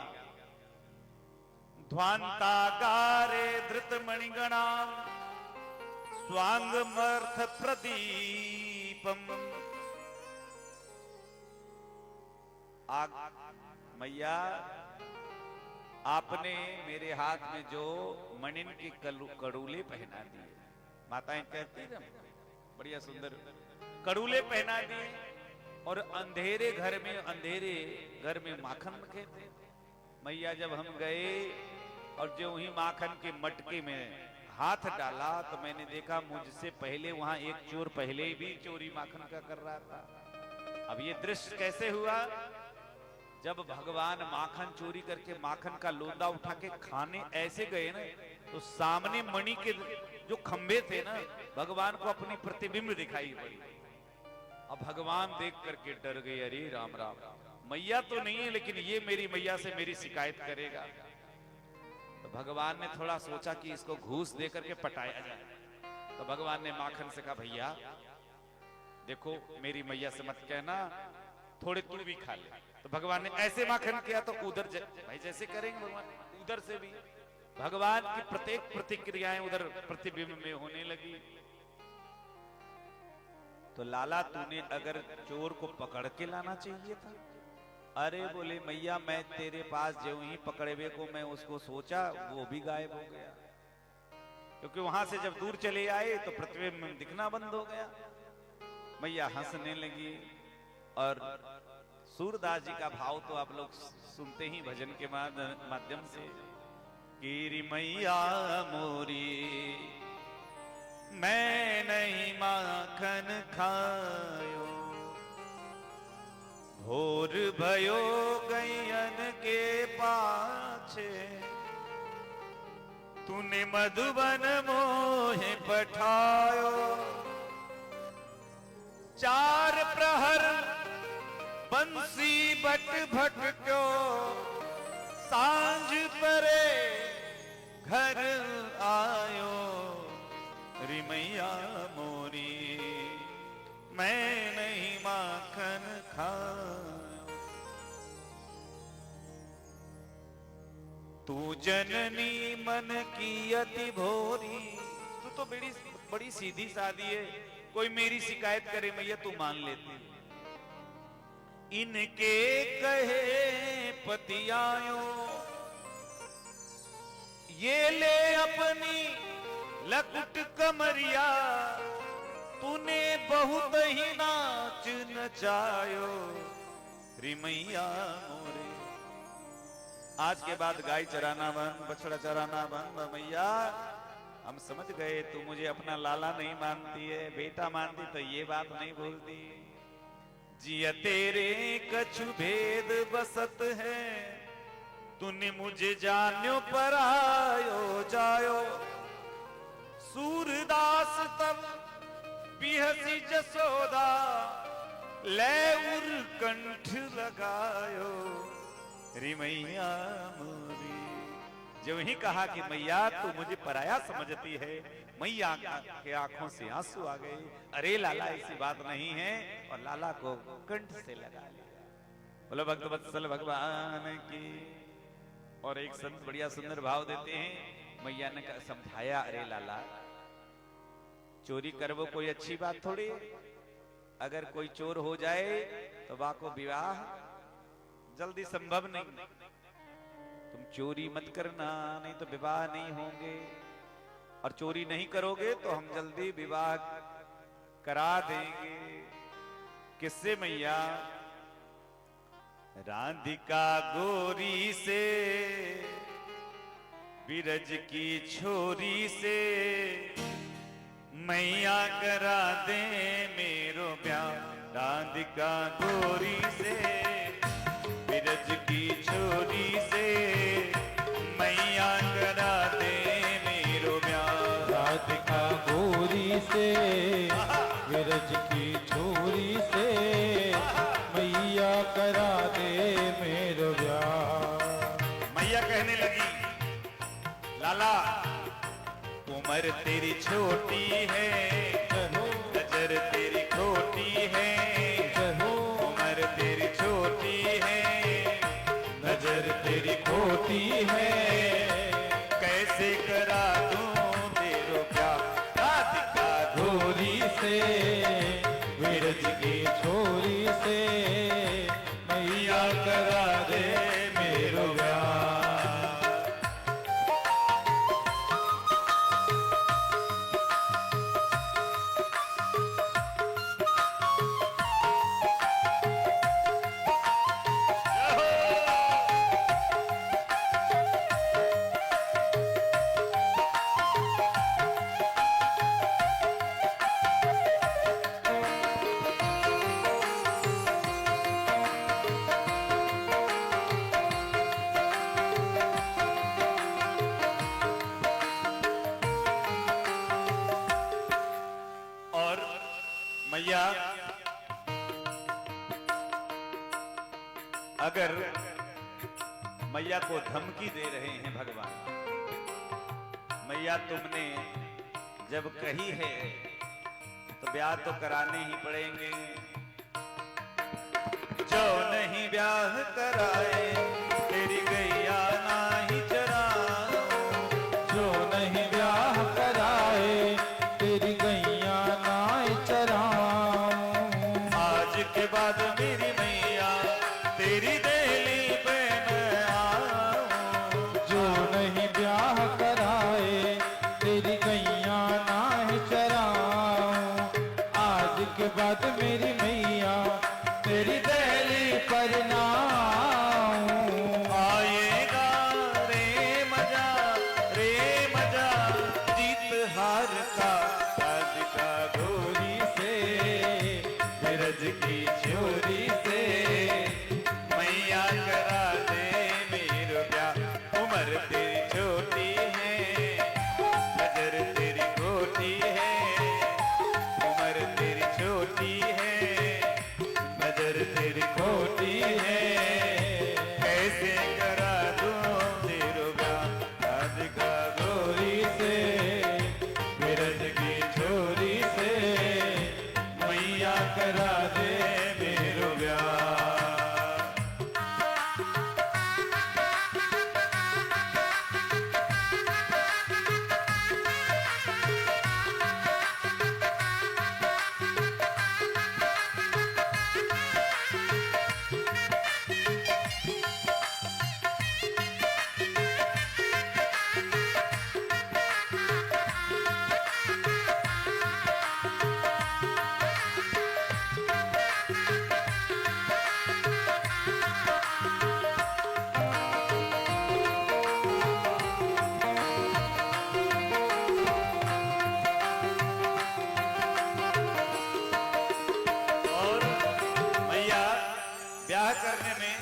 ध्वांतागारे धृत मणिगणा स्वांगमर्थ प्रदीपम। मैया, आपने मेरे हाथ में जो मणिन के कड़ूले पहना दिए, माताएं कहती हैं बढ़िया सुंदर कड़ूले पहना दिए, और अंधेरे घर में माखन रखे थे। मैया, जब हम गए और जो ही माखन के मटके में हाथ डाला तो मैंने देखा मुझसे पहले वहां एक चोर पहले भी चोरी माखन का कर रहा था। अब ये दृश्य कैसे हुआ? जब भगवान माखन चोरी करके माखन का लोंदा उठा के खाने ऐसे गए ना, तो सामने मणि के जो खंबे थे ना, भगवान को अपनी प्रतिबिंब दिखाई पड़ी। अब भगवान देख करके डर गए, अरे राम राम, मैया तो नहीं है लेकिन ये मेरी मैया से मेरी शिकायत करेगा। तो भगवान ने थोड़ा सोचा कि इसको घूस दे करके पटाया जाए। तो भगवान ने माखन से कहा, भैया देखो मेरी मैया से मत कहना, थोड़े तू भी खा ले। तो भगवान ने ऐसे माखन किया तो उधर भाई जैसे करेंगे भगवान, उधर से भी भगवान की प्रत्येक प्रतिक्रियाएं उधर प्रतिबिंब में होने लगी। तो लाला, तूने अगर चोर को पकड़ के लाना चाहिए था। अरे बोले मैया, मैं तेरे पास जो ही पकड़े को मैं उसको सोचा, वो भी गायब हो गया, क्योंकि वहां से जब दूर चले आए तो प्रतिबिंब में दिखना बंद हो गया। मैया हंसने लगी। और सूरदास जी का भाव तो आप लोग सुनते ही भजन के माध्यम से, गिरी मैया मोरी मैं नहीं माखन खायो, भोर भयो गैयन के पाछे, तूने मधुबन मोहे पठायो, चार प्रहर बंसी बट भटक्यो, सांझ परे घर आयो, रिमैया मोरी मैं नहीं माखन खायो। तू जननी मन की अति भोरी, तू तो बड़ी सीधी सादी है, कोई मेरी शिकायत करे मैया तू मान लेती। इनके कहे पति आयो, ये ले अपनी लकुट कमरिया, तूने बहुत ही नाच नचायो, रिमैया मोरे। आज के बाद गाय चराना बंद, बछड़ा चराना बंद। मैया, हम समझ गए तू मुझे अपना लाला नहीं मानती है, बेटा मानती तो ये बात नहीं बोलती। जिया तेरे कछु भेद बसत है, तूने मुझे जान्यो पर आयो जायो, सूरदास तब बिहसी जसोदा, ले उर कंठ लगायो, रिमैया मोरी। जो ही कहा कि मैया तू मुझे पराया समझती है, मैया के आंखों से आंसू आ गए। अरे लाला, ऐसी बात नहीं है, और लाला को कंठ से लगा लिया। बोलो भक्त वत्सल भगवान की। और एक संत बढ़िया सुंदर भाव देते हैं, मैया ने समझाया, अरे लाला चोरी करवो कोई अच्छी बात थोड़ी, अगर कोई चोर हो जाए तो बा को विवाह जल्दी संभव नहीं, तुम चोरी मत करना, नहीं तो विवाह नहीं होंगे, और चोरी नहीं करोगे तो हम जल्दी विवाह करा देंगे। किससे मैया? राधिका गोरी से, बिरज की छोरी से, मैया करा दे मेरो ब्याह। राधिका गोरी से, बिरज की छोरी से, मैया करा दे मेरो ब्याह। राधिका गोरी से, बिरज की छोरी से, मैया करा दे मेरो ब्याह। मैया कहने लगी, लाला उम्र तेरी छोटी है, नजर तेरी खोटी है, की छोरी से मैया करा दे मेरो ब्याह। और मैया अगर मैया को धमकी दे रहे हैं भगवान, मैया तुमने जब कही है तो ब्याह तो कराने ही पड़ेंगे, जो नहीं ब्याह कराए तेरी गैया ना ही चराओ, जो नहीं ब्याह कराए तेरी गैया ना चराऊं। आज के बाद मेरी मैया तेरी देली पे मैं आऊं, जो नहीं ब्याह कराए तेरी गैया ना चराऊं। आज के बाद मेरी मैया तेरी दहली पर ना आऊं। आएगा रे मजा जीत हार का राधिका गोरी से बिरज की छोरी से मैया करा दे मेरो ब्याह। उम्र तेरी छोटी है, नजर तेरी खोटी है, उम्र तेरी छोटी है, नजर तेरी खोटी है, कैसे करा दूं तेरो ब्याह। राधिका गोरी से बिरज की छोरी से मैया करा दे मेरो ब्याह। और मैया ब्याह करने में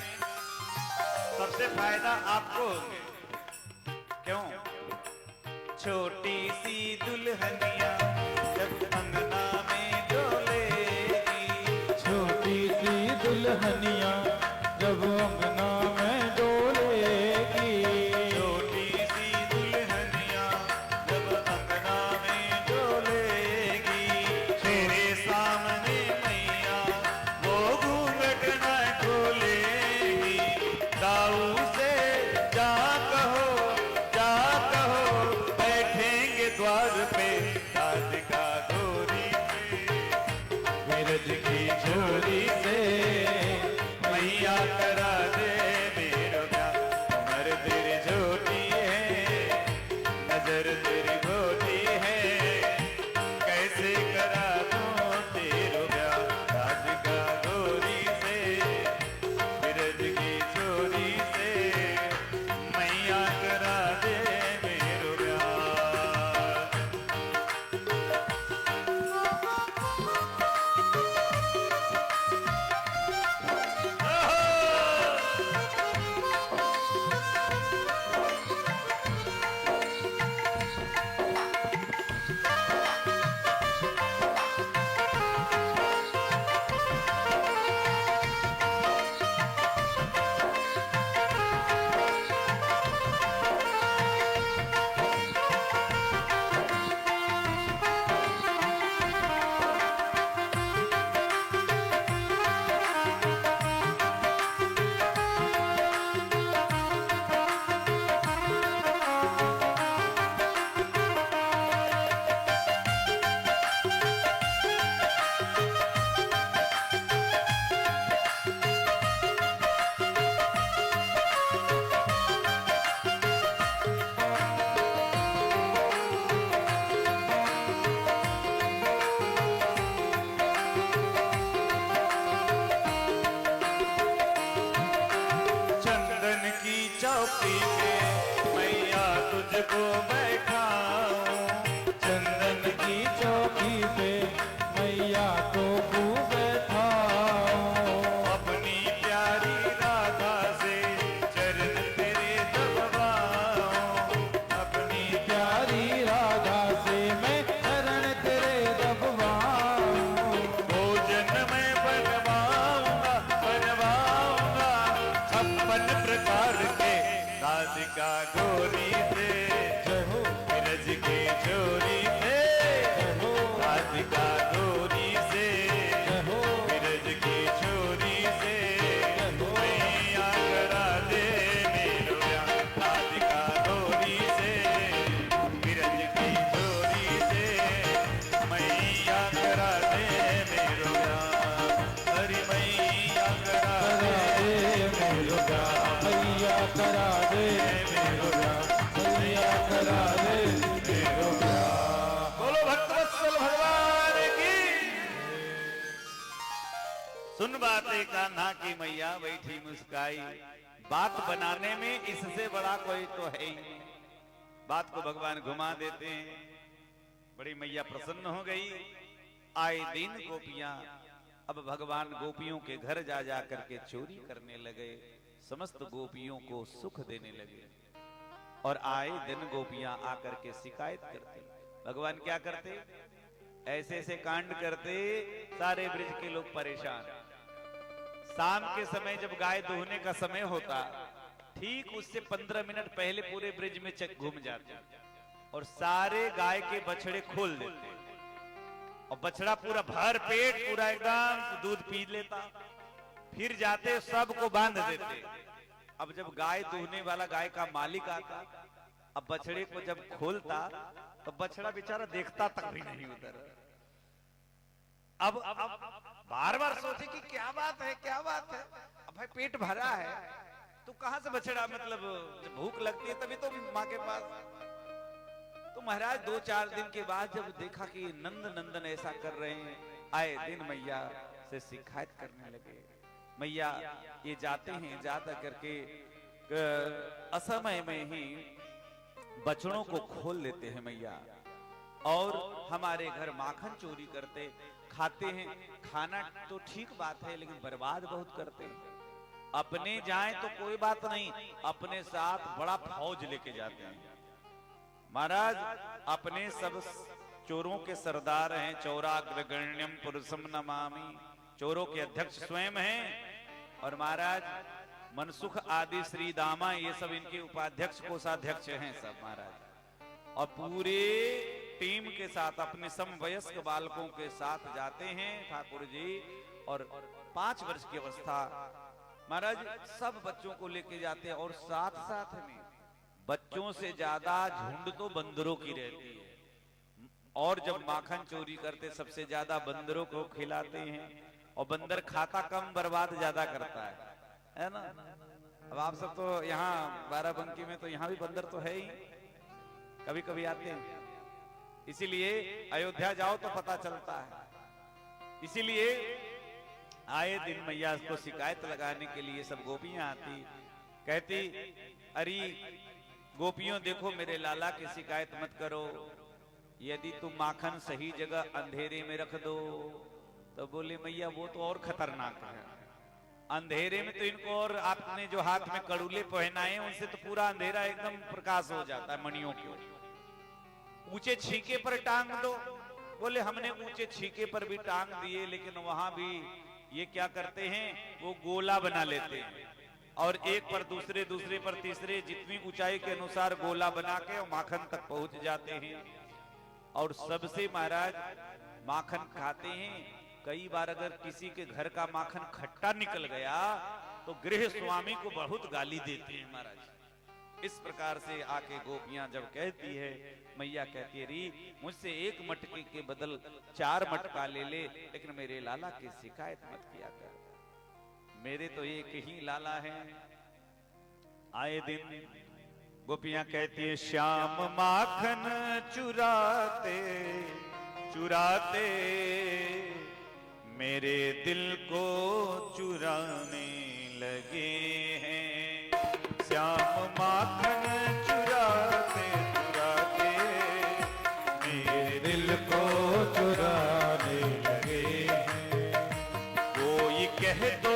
सबसे फायदा आपको होंगे, क्यों? छोटी सी दुल्हनिया जब अंगना में डोलेगी, छोटी सी दुल्हनिया जब अंगना में डोलेगी। छोटी सी दुल्हनिया जब अंगना में डोलेगी, तेरे सामने मैया वो घूंघट न खोलेगी। दाऊ से जा कहो बैठेंगे द्वार पे, चौकी पे मैया तुझको बैठाऊं, चंदन की चौकी पे मैया को बैठाओ, अपनी प्यारी राधा से चरण तेरे दबवाऊं, अपनी प्यारी राधा से मैं चरण तेरे दबवाऊं, भोजन मैं बनवाऊंगा बनवाऊंगा 56 प्रकार के राधिका गोरी से, जय हो ब्रज की चोरी से, जय हो राधिका गोरी से, जय हो ब्रज की चोरी से, जय हो मैया करा दे मेरो ब्याह, राधिका गोरी से, ब्रज की चोरी से, मैया करा दे मेरो ब्याह, हरि मैया करा करा दे दे मेरो ब्याह, मैया करा दे मेरो ब्याह, मैया करा दे मेरो ब्याह। बोलो भक्तवत्सल भगवान की। सुन बातें कान्हा की मैया बैठी मुस्काई, बात बनाने में इससे बड़ा कोई तो है ही नहीं। बात को भगवान घुमा देते हैं। बड़ी मैया प्रसन्न हो गई। आए दिन गोपियां अब भगवान गोपियों के घर जा जा करके चोरी करने लगे, समस्त गोपियों को सुख देने लगे। और आए दिन गोपियां आकर के शिकायत करते। भगवान क्या करते? ऐसे ऐसे कांड करते, सारे ब्रज के लोग परेशान। शाम के समय जब गाय दुहने का समय होता, ठीक उससे 15 मिनट पहले पूरे ब्रज में चक घूम जाते और सारे गाय के बछड़े खोल देते और बछड़ा पूरा भर पेट पूरा एकदम दूध पी लेता। फिर जाते सबको बांध देते। अब जब गाय दुहने वाला गाय का मालिक आता, अब बछड़े को जब खोलता तो बछड़ा बेचारा देखता तक भी नहीं उधर। अब बार बार सोचे कि क्या बात है क्या बात है। अब भाई पेट भरा है तो कहां से बछड़ा, मतलब जब भूख लगती है तभी तो माँ के पास। तो महाराज 2-4 दिन के बाद जब देखा कि नंद नंदन ऐसा कर रहे हैं, आए दिन मैया से शिकायत करने लगे। मैया ये जाते हैं, जाता करके असमय में ही बछड़ों को खोल लेते हैं मैया, और हमारे घर माखन चोरी करते खाते हैं। खाना तो ठीक बात है लेकिन बर्बाद बहुत करते हैं। अपने जाएं तो कोई बात नहीं, अपने साथ बड़ा फौज लेके जाते हैं। महाराज अपने सब चोरों के सरदार हैं। चौराग्रगण्यम पुरुषम नमामि, चोरों के अध्यक्ष स्वयं हैं। और महाराज मनसुख आदि श्री दामा ये सब इनके उपाध्यक्ष कोषाध्यक्ष हैं सब महाराज। और पूरे टीम के साथ अपने समवयस्क बालकों के साथ जाते हैं ठाकुर जी। और 5 वर्ष की अवस्था महाराज सब बच्चों को लेके जाते हैं। और साथ साथ में बच्चों से ज्यादा झुंड तो बंदरों की रहती है। और जब माखन चोरी करते सबसे ज्यादा बंदरों को खिलाते हैं। और बंदर खाता कम बर्बाद ज्यादा करता है ना। अब आप सब तो यहाँ बाराबंकी में तो यहाँ भी बंदर तो है ही, कभी कभी आते हैं। इसीलिए अयोध्या जाओ तो पता चलता है। इसीलिए आए दिन मैया को शिकायत लगाने के लिए सब गोपियां आती, कहती अरे गोपियों देखो मेरे लाला की शिकायत मत करो, यदि तुम माखन सही जगह अंधेरे में रख दो। तो बोले मैया वो तो और खतरनाक है, अंधेरे में तो इनको, और आपने जो हाथ में कड़ूले पहनाए उनसे तो पूरा अंधेरा एकदम प्रकाश हो जाता है मणियों के। ऊंचे छीके पर टांग दो। बोले हमने ऊंचे छीके पर भी टांग दिए लेकिन वहां भी ये क्या करते हैं, वो गोला बना लेते हैं और एक पर दूसरे, दूसरे पर तीसरे, जितनी ऊंचाई के अनुसार गोला बना के माखन तक पहुंच जाते हैं। और सबसे महाराज माखन खाते हैं। कई बार अगर किसी के घर का माखन खट्टा निकल गया तो गृह स्वामी को बहुत गाली देते हैं महाराज। इस प्रकार से आके गोपियां जब कहती है, मैया कहती है री मुझसे एक मटके के बदल 4 मटका ले ले, लेकिन मेरे लाला की शिकायत मत किया कर, मेरे तो एक ही लाला है। आए दिन गोपियां कहती है श्याम माखन चुराते चुराते मेरे दिल को चुराने लगे हैं। श्याम कह दो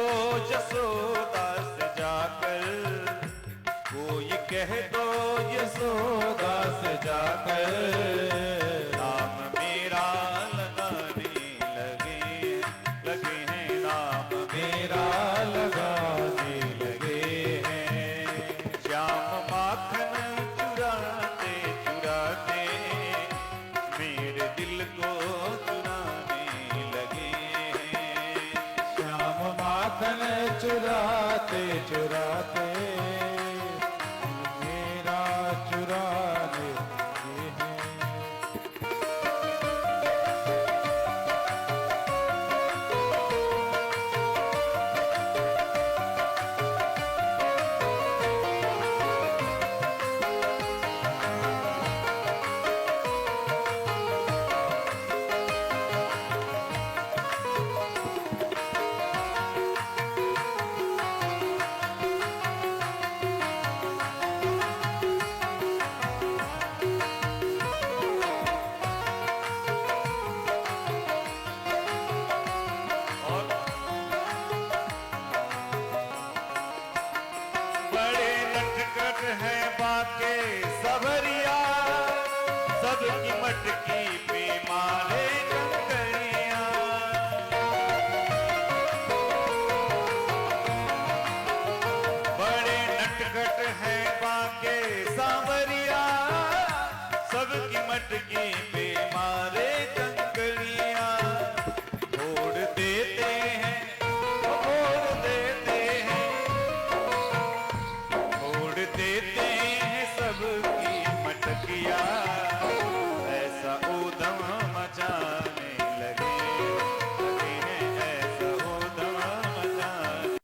यशोदा से जाकर, कोई कह दो यशोदा से जाकर, नाम मेरा लगाने लगे हैं, नाम मेरा लगाने लगे हैं। श्याम माखन चुराते चुराते मेरे दिल को चुराने लगे हैं। श्याम माखन चुराते चुराते मेरा चुराने लगे हैं। और बड़े नटखट हैं बाके सबरिया, सबकी मटकी पे मारे कंकरिया। बड़े नटखट हैं बाके सांवरिया, सबकी मटकी